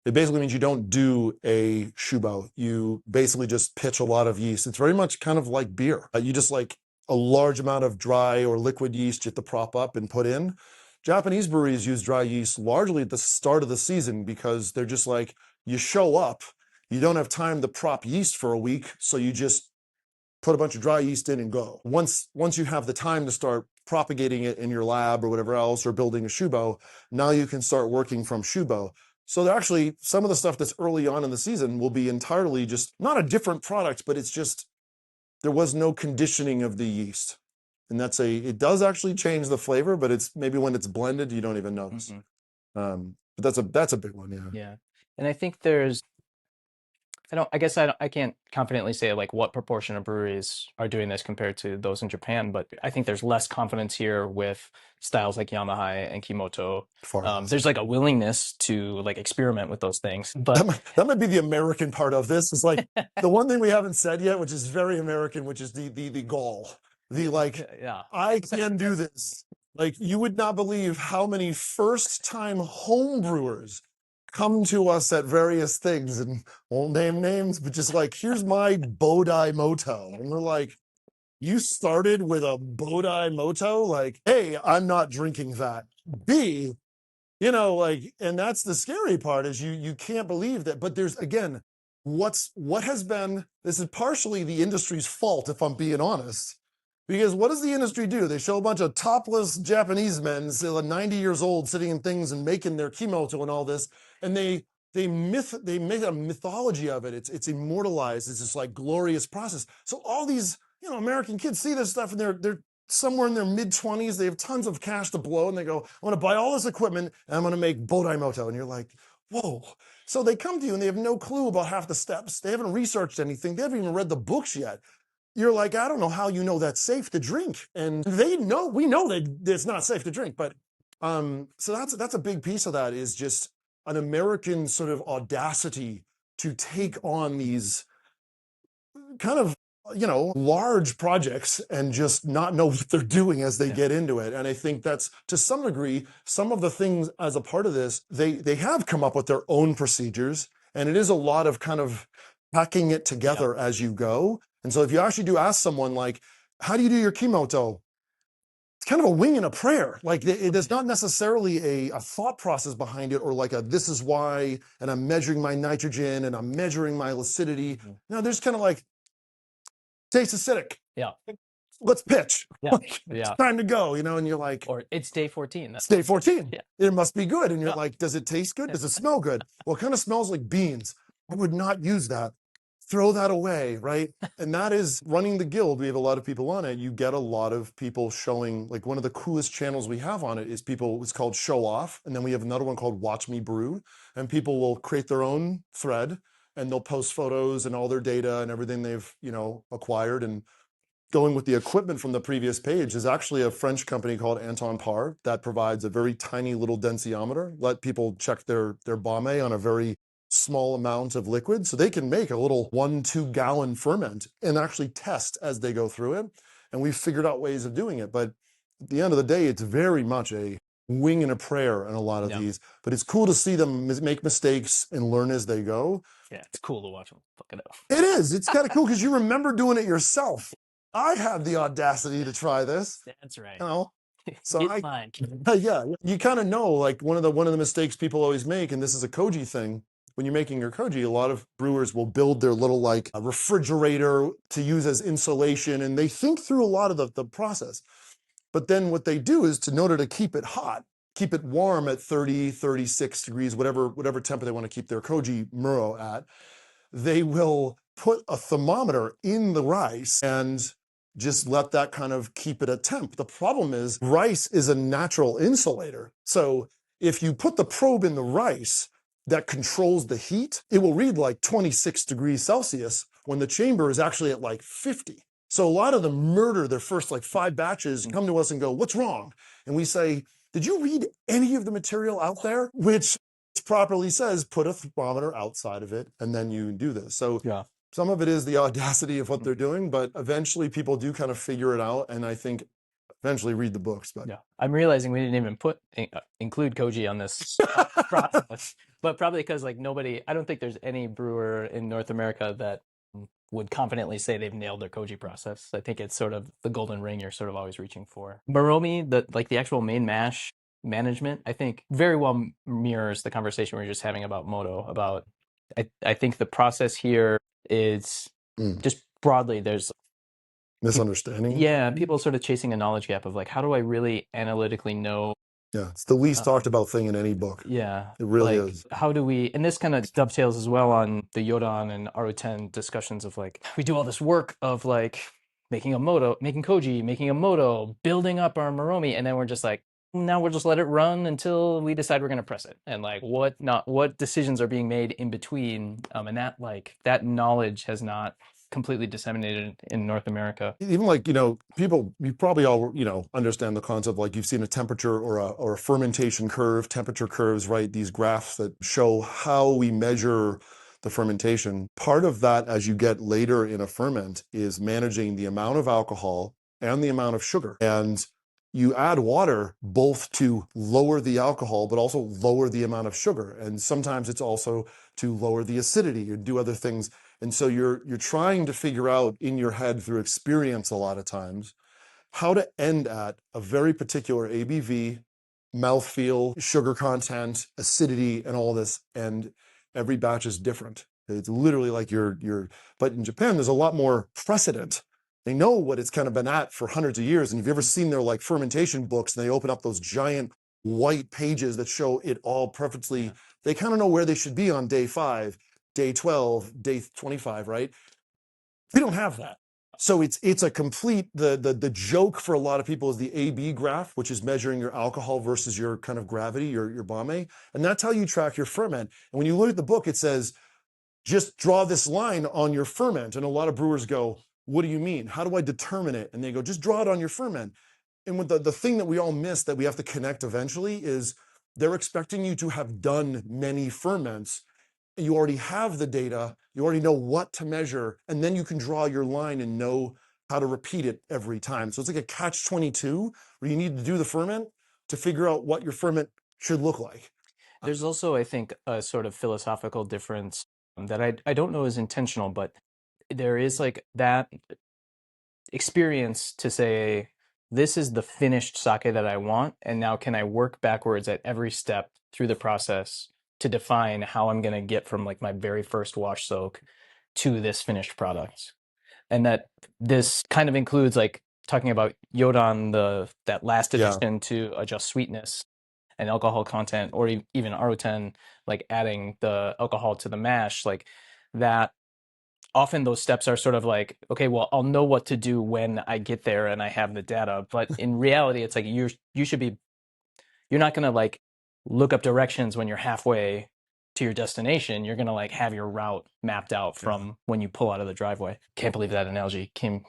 It basically means you don't do a shubo. You basically just pitch a lot of yeast. It's very much kind of like beer. You just like a large amount of dry or liquid yeast you have to prop up and put in. Japanese breweries use dry yeast largely at the start of the season, because they're just like, you show up, you don't have time to prop yeast for a week, so you just put a bunch of dry yeast in and go. Once you have the time to start propagating it in your lab or whatever else, or building a shubo, now you can start working from shubo. So actually, some of the stuff that's early on in the season will be entirely just not a different product, but it's just, there was no conditioning of the yeast. And it does actually change the flavor, but it's maybe when it's blended, you don't even notice. But that's a big one, yeah. Yeah. And I think I can't confidently say like what proportion of breweries are doing this compared to those in Japan, but I think there's less confidence here with styles like Yamahai and Kimoto. There's like a willingness to like experiment with those things, but that might be the American part of this. It's like the one thing we haven't said yet, which is very American, which is the gall. The like, yeah, I can do this. Like, you would not believe how many first-time home brewers come to us at various things, and won't name names, but just like, here's my Bodai Moto. And we're like, you started with a Bodai Moto? Like, A, I'm not drinking that. B, like, and that's the scary part, is you can't believe that. But there's, again, what has been, this is partially the industry's fault, if I'm being honest. Because what does the industry do? They show a bunch of topless Japanese men, 90 years old, sitting in things and making their kimoto and all this, and they make a mythology of it. It's immortalized. It's this like glorious process. So all these American kids see this stuff, and they're somewhere in their mid-20s. They have tons of cash to blow, and they go, "I want to buy all this equipment, and I'm going to make Bodai Moto." And you're like, "Whoa!" So they come to you, and they have no clue about half the steps. They haven't researched anything. They haven't even read the books yet. You're like, I don't know how you know that's safe to drink. And we know that it's not safe to drink. But so that's a big piece of that, is just an American sort of audacity to take on these kind of, large projects and just not know what they're doing as they get into it. And I think that's, to some degree, some of the things as a part of this, they have come up with their own procedures. And it is a lot of kind of packing it together as you go. And so if you actually do ask someone, like, how do you do your kimoto? It's kind of a wing and a prayer. Like, there's not necessarily a thought process behind it, or like this is why, and I'm measuring my nitrogen and I'm measuring my acidity. No, there's kind of like, tastes acidic. Yeah. Let's pitch. Yeah. It's time to go, and you're like, or it's day 14. It's day 14. Yeah. It must be good. And you're like, does it taste good? Does it smell good? Well, it kind of smells like beans. I would not use that. Throw that away, right? And that is running the guild. We have a lot of people on it. You get a lot of people showing, like, one of the coolest channels we have on it is it's called Show Off. And then we have another one called Watch Me Brew. And people will create their own thread, and they'll post photos and all their data and everything they've, acquired. And going with the equipment from the previous page is actually a French company called Anton Par that provides a very tiny little densiometer. Let people check their bame on a very small amount of liquid, so they can make a little 1-2 gallon ferment and actually test as they go through it. And we've figured out ways of doing it. But at the end of the day, it's very much a wing and a prayer in a lot of these. But it's cool to see them make mistakes and learn as they go. Yeah, it's cool to watch them fuck it up. It is. It's kind of cool because you remember doing it yourself. I had the audacity to try this. That's right. So mine. Yeah, you kind of know, like, one of the mistakes people always make, and this is a koji thing. When you're making your koji, a lot of brewers will build their little, like, a refrigerator to use as insulation, and they think through a lot of the process. But then what they do is, in order to keep it hot, keep it warm at 30, 36 degrees, whatever temperature they want to keep their koji muro at, they will put a thermometer in the rice and just let that kind of keep it at temp. The problem is, rice is a natural insulator. So if you put the probe in the rice that controls the heat, it will read like 26 degrees Celsius when the chamber is actually at like 50. So a lot of them murder their first like 5 batches and come to us and go, "What's wrong?" And we say, "Did you read any of the material out there?" Which properly says, put a thermometer outside of it, and then you do this. So some of it is the audacity of what they're doing, but eventually people do kind of figure it out, and I think eventually read the books. But I'm realizing we didn't even include koji on this process, but probably because, like, I don't think there's any brewer in North America that would confidently say they've nailed their koji process. I think it's sort of the golden ring you're sort of always reaching for. Muromi, the actual main mash management, I think very well mirrors the conversation we were just having about Moto. I think the process here is just broadly, there's misunderstanding. Yeah, people sort of chasing a knowledge gap of like, how do I really analytically know? Yeah, it's the least talked about thing in any book. Yeah, It really like, is. how do we, and this kind of dovetails as well on the Yodan and RO10 discussions of like, we do all this work of like making a moto, making koji, making a moto, building up our Moromi, and then we're just like, now we'll just let it run until we decide we're going to press it. And like, what decisions are being made in between? And that like, that knowledge has not completely disseminated in North America. Even like, people, you probably all, understand the concept, like you've seen a temperature or a fermentation curve, temperature curves, right? These graphs that show how we measure the fermentation. Part of that, as you get later in a ferment, is managing the amount of alcohol and the amount of sugar. And you add water both to lower the alcohol, but also lower the amount of sugar. And sometimes it's also to lower the acidity or do other things. And so you're trying to figure out in your head through experience a lot of times how to end at a very particular ABV, mouthfeel, sugar content, acidity, and all this. And every batch is different. It's literally like but in Japan, there's a lot more precedent. They know what it's kind of been at for hundreds of years. And if you've ever seen their like fermentation books and they open up those giant white pages that show it all perfectly, they kind of know where they should be on day 5, day 12, day 25, right? We don't have that. So it's a complete, the joke for a lot of people is the AB graph, which is measuring your alcohol versus your kind of gravity, your bombe. And that's how you track your ferment. And when you look at the book, it says, just draw this line on your ferment. And a lot of brewers go, what do you mean? How do I determine it? And they go, just draw it on your ferment. And with the thing that we all miss that we have to connect eventually is they're expecting you to have done many ferments. You already have the data, you already know what to measure, and then you can draw your line and know how to repeat it every time. So it's like a catch-22 where you need to do the ferment to figure out what your ferment should look like. There's also, I think, a sort of philosophical difference that I don't know is intentional, but there is like that experience to say, this is the finished sake that I want, and now can I work backwards at every step through the process to define how I'm going to get from like my very first wash soak to this finished product. And that this kind of includes like talking about Yodan, that last addition to adjust sweetness and alcohol content, or even RO10, like adding the alcohol to the mash, like that. Often those steps are sort of like, okay, well, I'll know what to do when I get there and I have the data. But in reality, it's like you're not going to like look up directions when you're halfway to your destination. You're going to like have your route mapped out from when you pull out of the driveway. Can't believe that analogy came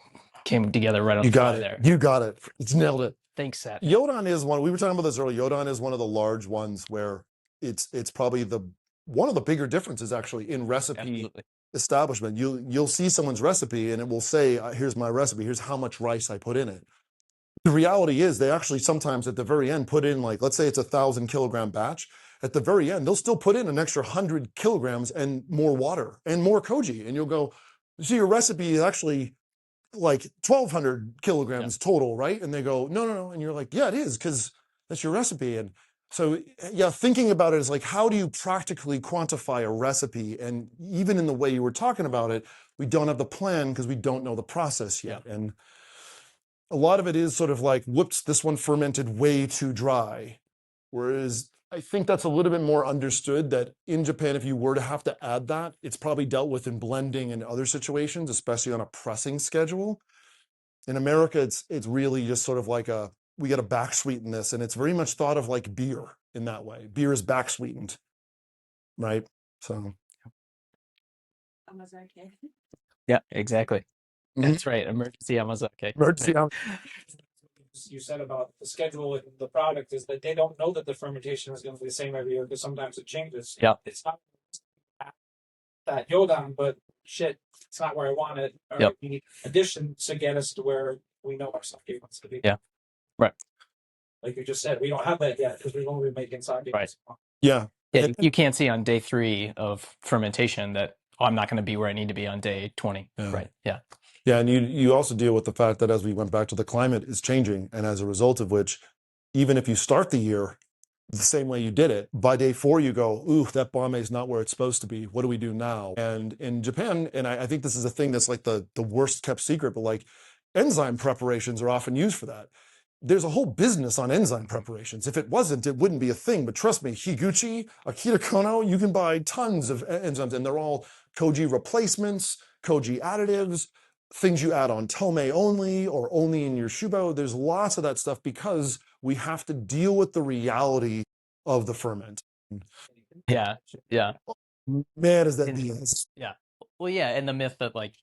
together right on the fly there. You got it. It's nailed it. Thanks, Seth. Yodan is one, we were talking about this earlier. Yodan is one of the large ones where it's probably one of the bigger differences actually in recipe. Absolutely. Establishment. You'll see someone's recipe and it will say, here's my recipe, here's how much rice I put in it. The reality is they actually sometimes at the very end put in, like, let's say it's 1,000 kilogram batch. At the very end, they'll still put in an extra 100 kilograms and more water and more koji. And you'll go, so your recipe is actually like 1,200 kilograms total, right? And they go, no. And you're like, yeah, it is, because that's your recipe. And so, yeah, thinking about it is like, how do you practically quantify a recipe? And even in the way you were talking about it, we don't have the plan because we don't know the process yet. Yeah. And a lot of it is sort of like, whoops, this one fermented way too dry. Whereas I think that's a little bit more understood that in Japan, if you were to have to add that, it's probably dealt with in blending and other situations, especially on a pressing schedule. In America, it's really just sort of like we got to back sweeten this, and it's very much thought of like beer in that way. Beer is back sweetened, right? So, Amazake. Yeah, exactly. That's right. Emergency Amazake. emergency. You said about the schedule and the product is that they don't know that the fermentation is going to be the same every year because sometimes it changes. Yeah. It's not that Yodan, but shit, it's not where I want it. Or Yep. we need additions to get us to where we know our sake wants to be. Yeah. Right. Like you just said, we don't have that yet because we've only been making sake. Right. Yeah. Yeah, you can't see on day 3 of fermentation that I'm not going to be where I need to be on day 20. Yeah. Right. Yeah. Yeah, and you also deal with the fact that as we went back to the climate is changing, and as a result of which, even if you start the year the same way you did it, by day 4 you go, ooh, that bombe is not where it's supposed to be. What do we do now? And in Japan, and I think this is a thing that's like the worst kept secret, but like enzyme preparations are often used for that. There's a whole business on enzyme preparations. If it wasn't, it wouldn't be a thing. But trust me, Higuchi, Akita Kono, you can buy tons of enzymes, and they're all koji replacements, koji additives, things you add on tome only or only in your shubo. There's lots of that stuff because we have to deal with the reality of the ferment. Yeah, yeah, Man, is that And- BS. yeah. Well, yeah, and the myth that like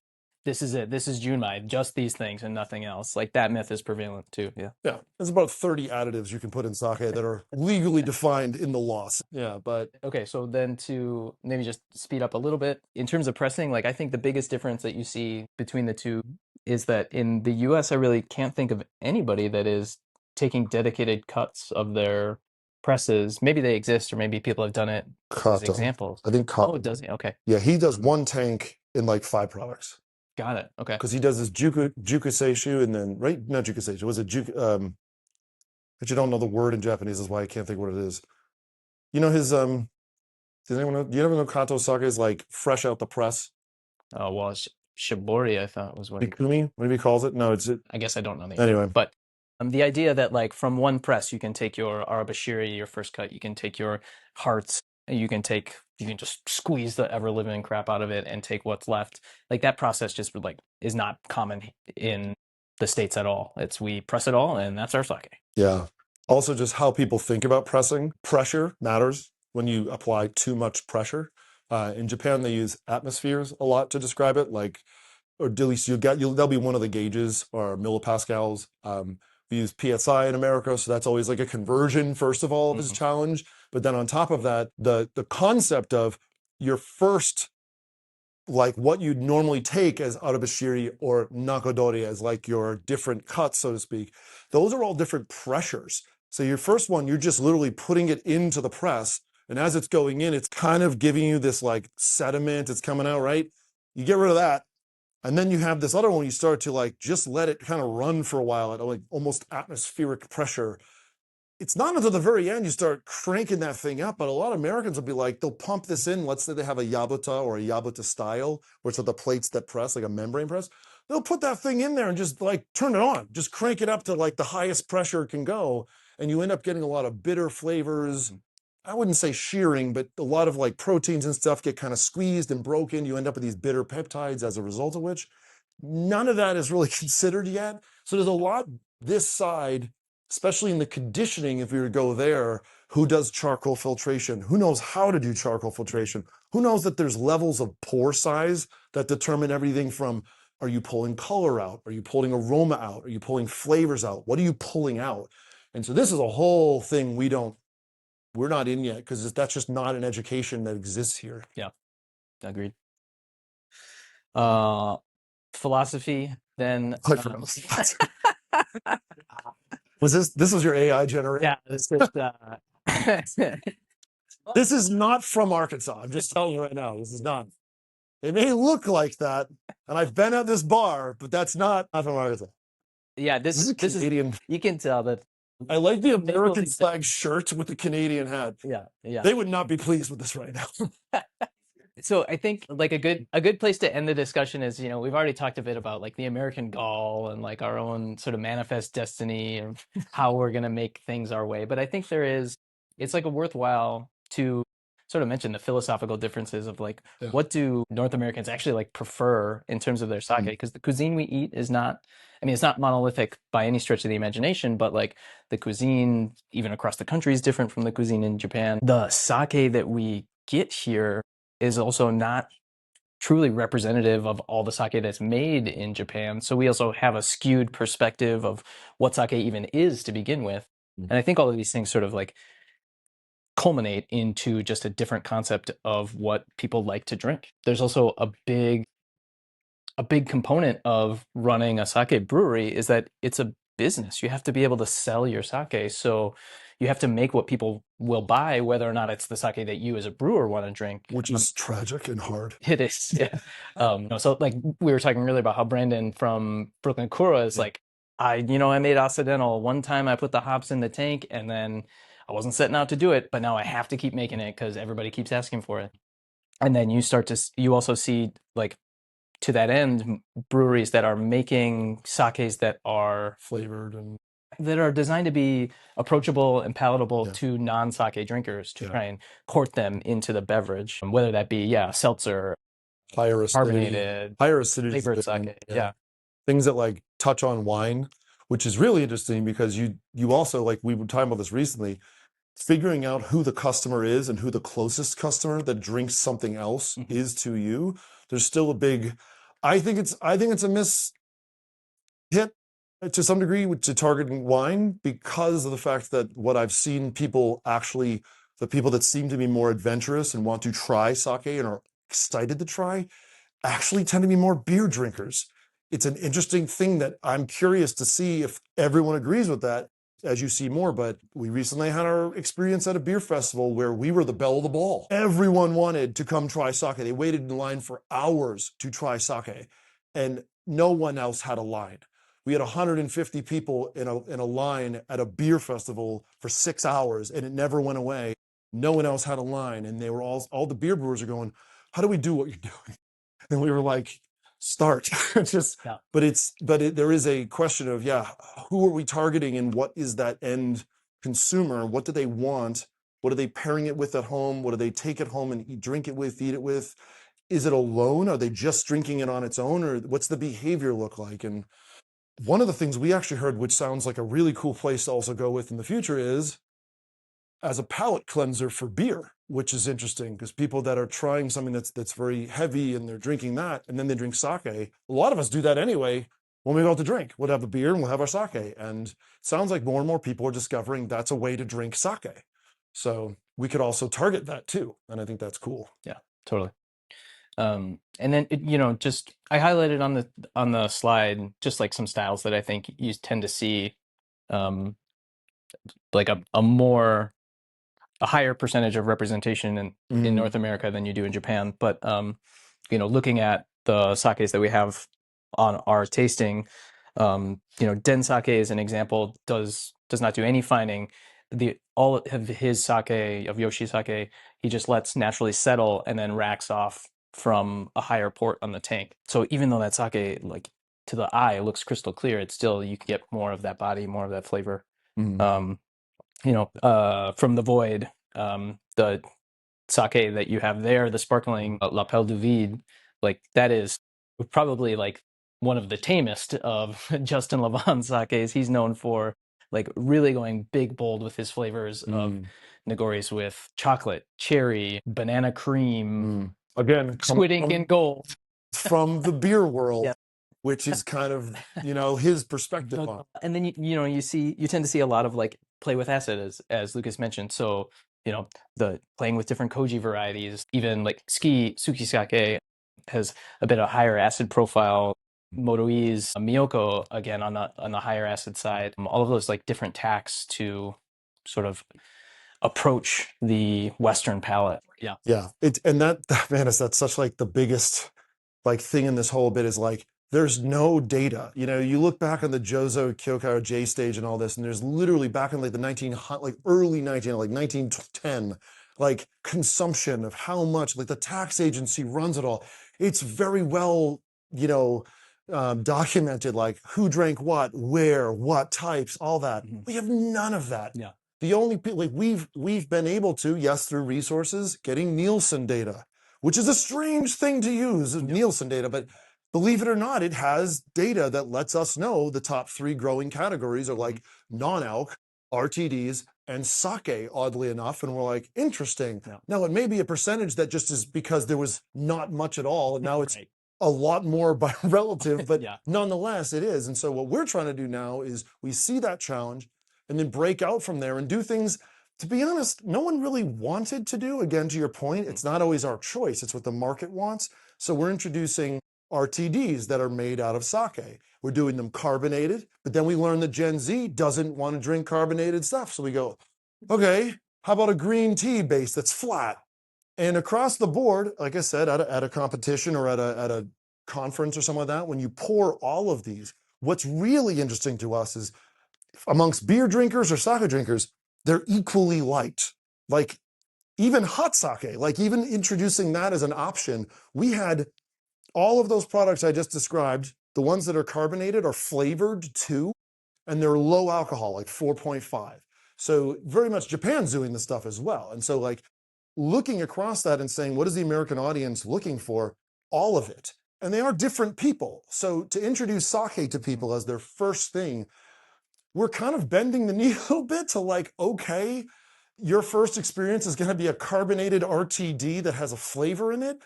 this is it, this is Junmai, just these things and nothing else. Like that myth is prevalent too. Yeah. Yeah, there's about 30 additives you can put in sake that are legally defined in the laws. Yeah, but Okay, so then to maybe just speed up a little bit in terms of pressing, like I think the biggest difference that you see between the two is that in the US, I really can't think of anybody that is taking dedicated cuts of their presses. Maybe they exist, or maybe people have done it as Kato. examples. I think Oh, does he? Okay, yeah, he does one tank in like 5 products got it. Okay. because he does his jukuseishu and then not jukuseishu, was it but you don't know the word in Japanese is why I can't think what it is. You know his does anyone know? Do you ever know Kato sake is like fresh out the press? Oh, well, shibori, I thought was what he, Mikumi, whatever he calls it. No, it's I guess I don't know the anyway. but the idea that like from one press you can take your arabashiri, your first cut, you can take your hearts, and you can just squeeze the ever living crap out of it and take what's left. Like that process just like is not common in the States at all. It's we press it all and that's our sake. Yeah. Also, just how people think about pressing. Pressure matters when you apply too much pressure. In Japan, they use atmospheres a lot to describe it, like, or at least there'll be one of the gauges or millipascals. We use PSI in America, so that's always like a conversion, first of all, is a challenge. But then on top of that, the concept of your first, like what you'd normally take as arabashiri or nakodori as like your different cuts, so to speak, those are all different pressures. So your first one, you're just literally putting it into the press, and as it's going in, it's kind of giving you this like sediment, it's coming out, right? You get rid of that, and then you have this other one, you start to like just let it kind of run for a while at like almost atmospheric pressure. It's not until the very end you start cranking that thing up, but a lot of Americans will be like, they'll pump this in. Let's say they have a yabuta or a yabuta style, which are the plates that press, like a membrane press. They'll put that thing in there and just like turn it on, just crank it up to like the highest pressure it can go. And you end up getting a lot of bitter flavors. I wouldn't say shearing, but a lot of like proteins and stuff get kind of squeezed and broken. You end up with these bitter peptides as a result of which none of that is really considered yet. So there's a lot this side, especially in the conditioning, if we were to go there, who does charcoal filtration? Who knows how to do charcoal filtration? Who knows that there's levels of pore size that determine everything from, are you pulling color out? Are you pulling aroma out? Are you pulling flavors out? What are you pulling out? And so this is a whole thing we're not in yet, because that's just not an education that exists here. Yeah, agreed. Philosophy, then. Was this was your AI generated? Yeah, this is. This is not from Arkansas. I'm just telling you right now. This is not. It may look like that, and I've been at this bar, but that's not from Arkansas. Yeah, this is Canadian. You can tell that. I like the American flag shirt with the Canadian hat. Yeah, yeah. They would not be pleased with this right now. So I think like a good place to end the discussion is, we've already talked a bit about like the American gall and like our own sort of manifest destiny and how we're going to make things our way. But I think it's like a worthwhile to sort of mention the philosophical differences of like, what do North Americans actually like prefer in terms of their sake? Because the cuisine we eat is not, it's not monolithic by any stretch of the imagination, but like the cuisine, even across the country, is different from the cuisine in Japan. The sake that we get here is also not truly representative of all the sake that's made in Japan. So we also have a skewed perspective of what sake even is to begin with. And I think all of these things sort of like culminate into just a different concept of what people like to drink. There's also a big component of running a sake brewery is that it's a business. You have to be able to sell your sake. So you have to make what people will buy, whether or not it's the sake that you as a brewer want to drink. Which is tragic and hard. It is, yeah. So like we were talking earlier about how Brandon from Brooklyn Kura is like, I made Occidental. One time I put the hops in the tank and then I wasn't setting out to do it, but now I have to keep making it because everybody keeps asking for it. And then you also see like to that end, breweries that are making sakes that are flavored and designed to be approachable and palatable Yeah. to non-sake drinkers to Yeah. try and court them into the beverage, whether that be seltzer, higher acidity, carbonated, spin, flavored sake. Yeah. things that like touch on wine, which is really interesting because you also, like we were talking about this recently, figuring out who the customer is and who the closest customer that drinks something else Mhm. is to you. There's still a big, I think it's a miss hit to some degree to targeting wine because of the fact that what I've seen people actually, the people that seem to be more adventurous and want to try sake and are excited to try, actually tend to be more beer drinkers. It's an interesting thing that I'm curious to see if everyone agrees with that as you see more. But we recently had our experience at a beer festival where we were the belle of the ball. Everyone wanted to come try sake. They waited in line for hours to try sake, and no one else had a line. We had 150 people in a line at a beer festival for 6 hours, and it never went away. No one else had a line, and they were all the beer brewers are going, "How do we do what you're doing?" And we were like, "Start." Yeah. But there is a question of, who are we targeting and what is that end consumer? What do they want? What are they pairing it with at home? What do they take it home and drink it with, eat it with? Is it alone? Are they just drinking it on its own, or what's the behavior look like? And one of the things we actually heard, which sounds like a really cool place to also go with in the future, is as a palate cleanser for beer, which is interesting because people that are trying something that's very heavy and they're drinking that and then they drink sake, a lot of us do that anyway. When we go out to drink, we'll have a beer and we'll have our sake. And it sounds like more and more people are discovering that's a way to drink sake. So we could also target that too. And I think that's cool. Yeah, totally. And then just I highlighted on the slide just like some styles that I think you tend to see like a higher percentage of representation in North America than you do in Japan. But looking at the sakes that we have on our tasting, Den sake is an example, does not do any fining. All of his sake, of Yoshi sake, he just lets naturally settle and then racks off from a higher port on the tank. So even though that sake, like to the eye, looks crystal clear, it's still, you can get more of that body, more of that flavor. From the void, the sake that you have there, the sparkling La Pelle du Vide, like that is probably like one of the tamest of Justin Lavan's sakes. He's known for like really going big bold with his flavors of Nagoris with chocolate, cherry, banana cream, again, squid ink and gold from the beer world. Yeah. Which is kind of, his perspective on it. And then you tend to see a lot of like play with acid, as Lucas mentioned. So the playing with different koji varieties, even like Suki sake has a bit of higher acid profile. Motoi's Miyoko, again on the higher acid side. All of those like different tacks to sort of approach the Western palate. Yeah. That's such like the biggest like thing in this whole bit is like, there's no data. You look back on the Jozo Kyokai or J stage and all this, and there's literally back in like the early 1910, like consumption of how much, like the tax agency runs it all. It's very well, documented, like who drank what, where, what types, all that. We have none of that. Yeah. The only people, like we've been able to, yes, through resources, getting Nielsen data, which is a strange thing to use, Nielsen data, but believe it or not, it has data that lets us know the top 3 growing categories are like non-alc, RTDs, and sake, oddly enough. And we're like, interesting. Yeah. Now, it may be a percentage that just is because there was not much at all. And now it's a lot more by relative, but nonetheless, it is. And so what we're trying to do now is we see that challenge and then break out from there and do things, to be honest, no one really wanted to do. Again, to your point, it's not always our choice. It's what the market wants. So we're introducing RTDs that are made out of sake. We're doing them carbonated, but then we learn that Gen Z doesn't want to drink carbonated stuff. So we go, okay, how about a green tea base that's flat? And across the board, like I said, at a competition or at a conference or something like that, when you pour all of these, what's really interesting to us is amongst beer drinkers or sake drinkers, they're equally light. Like even hot sake, like even introducing that as an option, we had all of those products I just described, the ones that are carbonated are flavored too, and they're low alcohol, like 4.5. So very much Japan's doing this stuff as well. And so like looking across that and saying, what is the American audience looking for? All of it. And they are different people. So to introduce sake to people as their first thing, we're kind of bending the knee a little bit to like, okay, your first experience is going to be a carbonated RTD that has a flavor in it.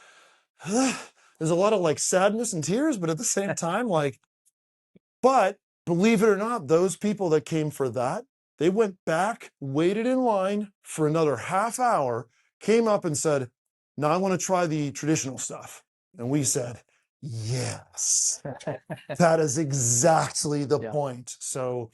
There's a lot of like sadness and tears, but at the same time, like, but believe it or not, those people that came for that, they went back, waited in line for another half hour, came up and said, now I want to try the traditional stuff. And we said, yes, that is exactly the point. So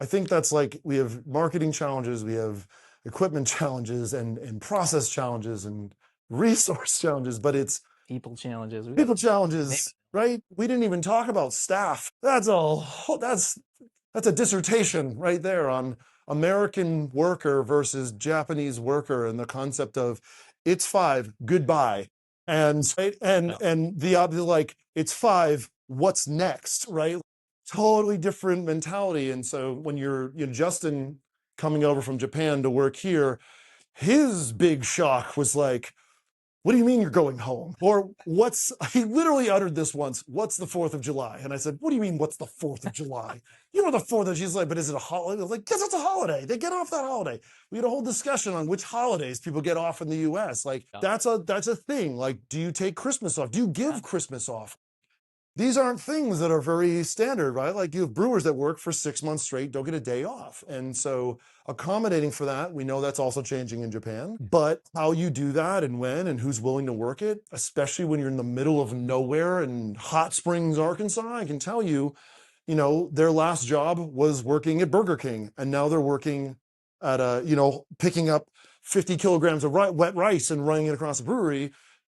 I think that's like, we have marketing challenges, we have equipment challenges and process challenges and resource challenges, but it's People challenges. people challenges, right? We didn't even talk about staff. That's a dissertation right there on American worker versus Japanese worker and the concept of it's 5, goodbye. And right? And the other like it's 5, what's next, right? Totally different mentality. And so when you're Justin coming over from Japan to work here, his big shock was like, what do you mean you're going home? Or he literally uttered this once, what's the 4th of July? And I said, what do you mean, what's the 4th of July? You know the 4th of, she's like, but is it a holiday? I was like, yes, it's a holiday. They get off that holiday. We had a whole discussion on which holidays people get off in the US. Like, that's a thing. Like, do you take Christmas off? Do you give Christmas off? These aren't things that are very standard, right? Like you have brewers that work for 6 months straight, don't get a day off. And so accommodating for that, we know that's also changing in Japan, but how you do that and when and who's willing to work it, especially when you're in the middle of nowhere in Hot Springs, Arkansas, I can tell you, their last job was working at Burger King and now they're working at picking up 50 kilograms of wet rice and running it across a brewery.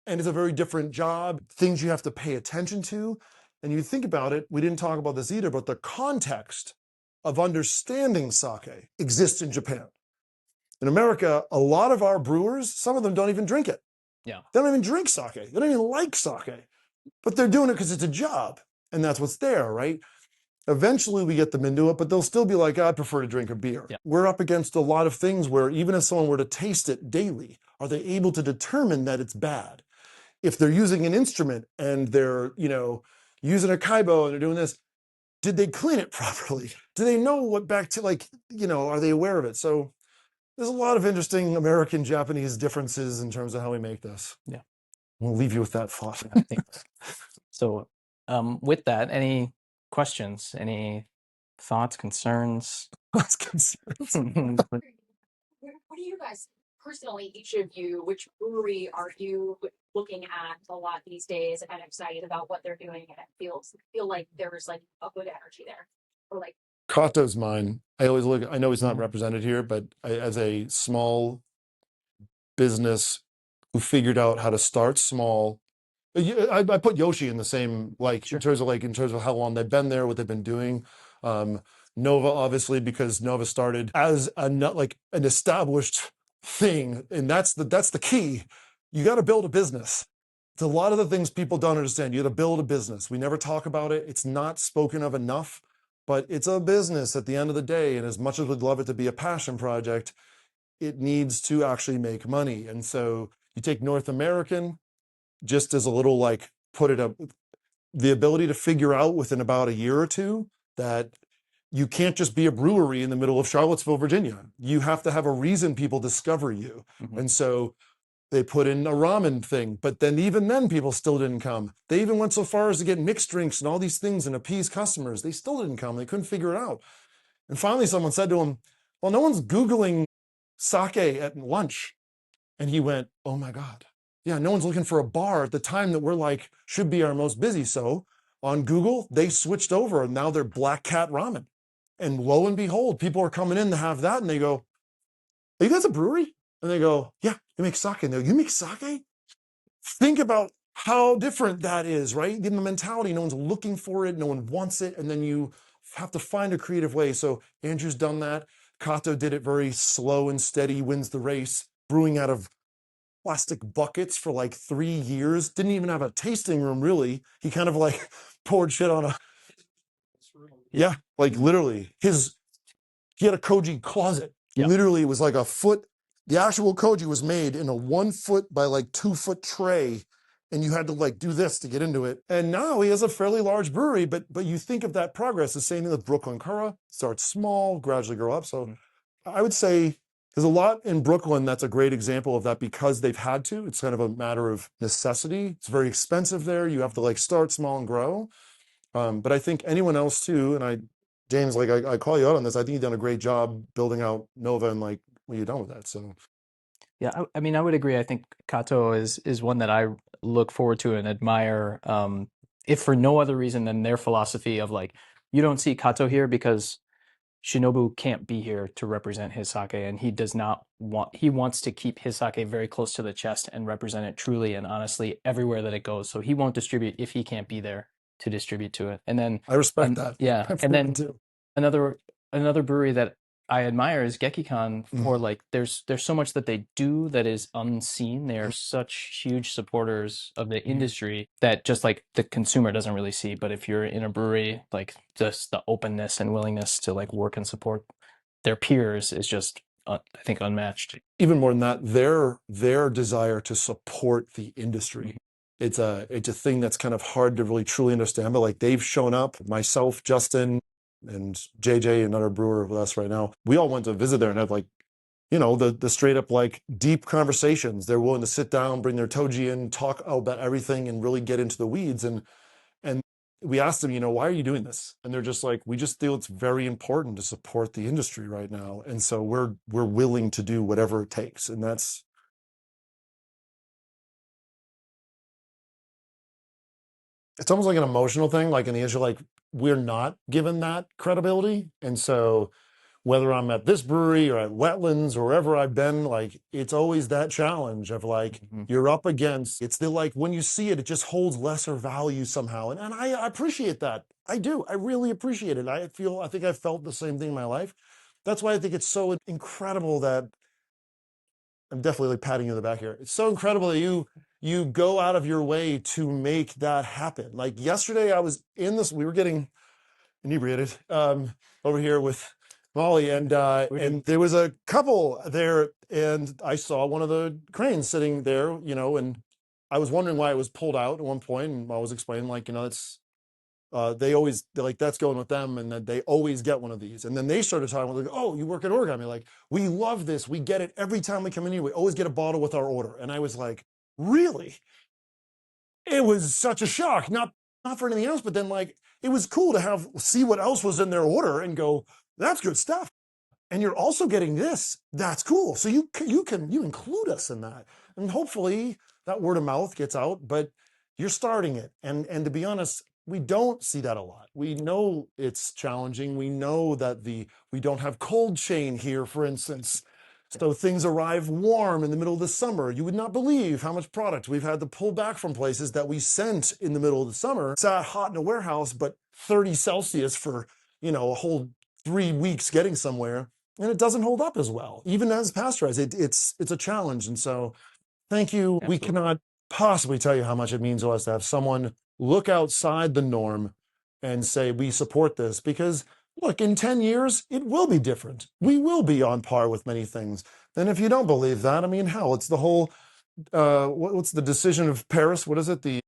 And it's a very different job, things you have to pay attention to. And you think about it, we didn't talk about this either, but the context of understanding sake exists in Japan. In America, a lot of our brewers, some of them don't even drink it. Yeah. They don't even drink sake. They don't even like sake, but they're doing it because it's a job and that's what's there, right? Eventually we get them into it, but they'll still be like, I prefer to drink a beer. Yeah. We're up against a lot of things where even if someone were to taste it daily, are they able to determine that it's bad? If they're using an instrument and they're, using a kaibo and they're doing this, did they clean it properly? Do they know what are they aware of it? So there's a lot of interesting American-Japanese differences in terms of how we make this. Yeah. We'll leave you with that thought. So with that, any questions, any thoughts, concerns? What do you guys personally, each of you, which brewery are you looking at a lot these days and excited about what they're doing and it feel like there's like a good energy there? Or like Kato's mine. I always look, I know he's not represented here, but as a small business who figured out how to start small, I put Yoshi in the same, in terms of how long they've been there, what they've been doing. Nova, obviously, because Nova started as an established thing, and that's the key. You got to build a business. It's a lot of the things people don't understand. You got to build a business. We never talk about it. It's not spoken of enough, but it's a business at the end of the day. And as much as we'd love it to be a passion project, it needs to actually make money. And so you take North American, just as a little the ability to figure out within about a year or two that you can't just be a brewery in the middle of Charlottesville, Virginia. You have to have a reason people discover you. Mm-hmm. And so they put in a ramen thing, but then even then people still didn't come. They even went so far as to get mixed drinks and all these things and appease customers. They still didn't come. They couldn't figure it out. And finally someone said to him, well, no one's Googling sake at lunch. And he went, oh my God. Yeah, no one's looking for a bar at the time that we're should be our most busy. So on Google, they switched over and now they're Black Cat Ramen. And lo and behold, people are coming in to have that and they go, are you guys a brewery? And they go, yeah, you make sake. And they go, you make sake? Think about how different that is, right? Given the mentality, no one's looking for it, no one wants it, and then you have to find a creative way. So Andrew's done that. Kato did it very slow and steady, wins the race, brewing out of plastic buckets for like 3 years, didn't even have a tasting room really. He kind of like poured shit on a, yeah, like literally he had a koji closet. Yeah. Literally, it was like a foot. The actual koji was made in a 1 foot by like 2 foot tray, and you had to like do this to get into it. And now he has a fairly large brewery. But you think of that progress. The same thing with Brooklyn Kura. Starts small, gradually grow up. So I would say there's a lot in Brooklyn that's a great example of that because they've had to. It's kind of a matter of necessity. It's very expensive there. You have to like start small and grow. But I think anyone else too, and James, like I call you out on this. I think you've done a great job building out Nova and like what you've done with that. So Yeah, I mean, I would agree. I think Kato is one that I look forward to and admire, if for no other reason than their philosophy of like, you don't see Kato here because Shinobu can't be here to represent his sake, and he does not want, he wants to keep his sake very close to the chest and represent it truly and honestly everywhere that it goes. So he won't distribute if he can't be there to distribute to it. And then I respect that. yeah, and then another brewery that I admire is Gekikan for like there's so much that they do that is unseen. They are such huge supporters of the industry that just like the consumer doesn't really see. But if you're in a brewery, like just the openness and willingness to like work and support their peers is just I think unmatched. Even more than that, their desire to support the industry. It's a thing that's kind of hard to really truly understand. But like they've shown up, myself, Justin, and JJ, another brewer with us right now, we all went to visit there and had like, you know, the straight up like deep conversations. They're willing to sit down, bring their toji in, talk about everything and really get into the weeds. And we asked them, you know, why are you doing this? And they're just like, we just feel it's very important to support the industry right now. And so we're willing to do whatever it takes. And that's, it's almost like an emotional thing. Like in the issue, like we're not given that credibility. And so whether I'm at this brewery or at Wetlands or wherever I've been, like it's always that challenge of like, you're up against, it's the like, when you see it, it just holds lesser value somehow. And I appreciate that. I do. I really appreciate it. I think I've felt the same thing in my life. That's why I think it's so incredible that I'm definitely like patting you in the back here. It's so incredible that you go out of your way to make that happen. Like yesterday I was in this, we were getting inebriated over here with Molly and there was a couple there and I saw one of the cranes sitting there, you know, and I was wondering why it was pulled out at one point, and I was explaining like, you know, it's they're like, that's going with them, and that they always get one of these. And then they started talking like, oh, you work at Origami, like we love this, we get it every time we come in here, we always get a bottle with our order. And I was like, really? It was such a shock, not for anything else, but then like it was cool to see what else was in their order and go, that's good stuff. And you're also getting this, that's cool. So you include us in that, and hopefully that word of mouth gets out. But you're starting it, and to be honest, we don't see that a lot. We know it's challenging. We know that we don't have cold chain here, for instance. So things arrive warm in the middle of the summer. You would not believe how much product we've had to pull back from places that we sent in the middle of the summer. It's hot in a warehouse, but 30 Celsius for, you know, a whole 3 weeks getting somewhere. And it doesn't hold up as well, even as pasteurized. It's a challenge. And so thank you. Absolutely. We cannot possibly tell you how much it means to us to have someone look outside the norm and say, we support this, because look, in 10 years, it will be different. We will be on par with many things. And if you don't believe that, I mean, hell, it's the whole, what's the decision of Paris? What is it? The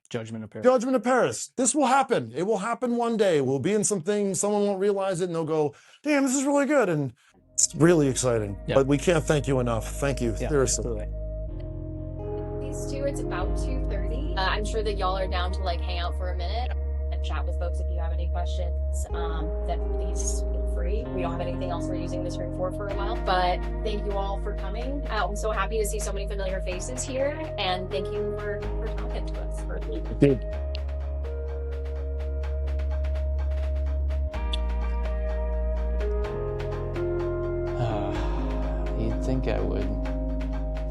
Judgment of Paris. Judgment of Paris. This will happen. It will happen one day. We'll be in something, someone won't realize it, and they'll go, damn, this is really good. And it's really exciting. Yeah. But we can't thank you enough. Thank you. Yeah, seriously. Absolutely. These two, it's about 2:30. I'm sure that y'all are down to like hang out for a minute and chat with folks if you have any questions. Then please feel free. We don't have anything else we're using this room for a while, but thank you all for coming. I'm so happy to see so many familiar faces here, and thank you for talking to us.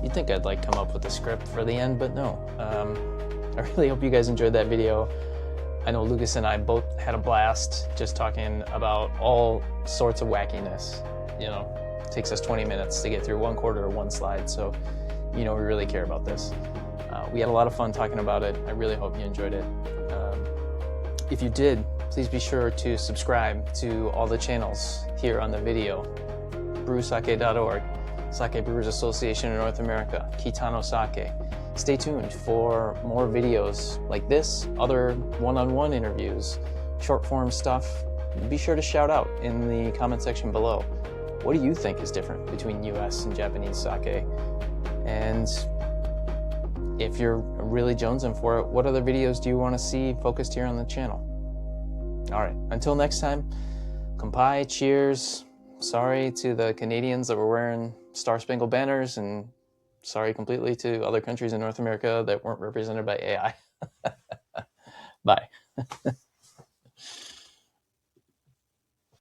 You'd think I'd like come up with a script for the end, but no. I really hope you guys enjoyed that video. I know Lucas and I both had a blast just talking about all sorts of wackiness. You know, it takes us 20 minutes to get through 1/4 of one slide. So you know we really care about this. We had a lot of fun talking about it. I really hope you enjoyed it. If you did, please be sure to subscribe to all the channels here on the video. brewsake.org, Sake Brewers Association in North America, Kitano Sake. Stay tuned for more videos like this, other one-on-one interviews, short form stuff. Be sure to shout out in the comment section below. What do you think is different between US and Japanese sake? And if you're really jonesing for it, what other videos do you want to see focused here on the channel? All right, until next time, kampai, cheers. Sorry to the Canadians that were wearing Star Spangled Banners, and sorry completely to other countries in North America that weren't represented by AI. Bye.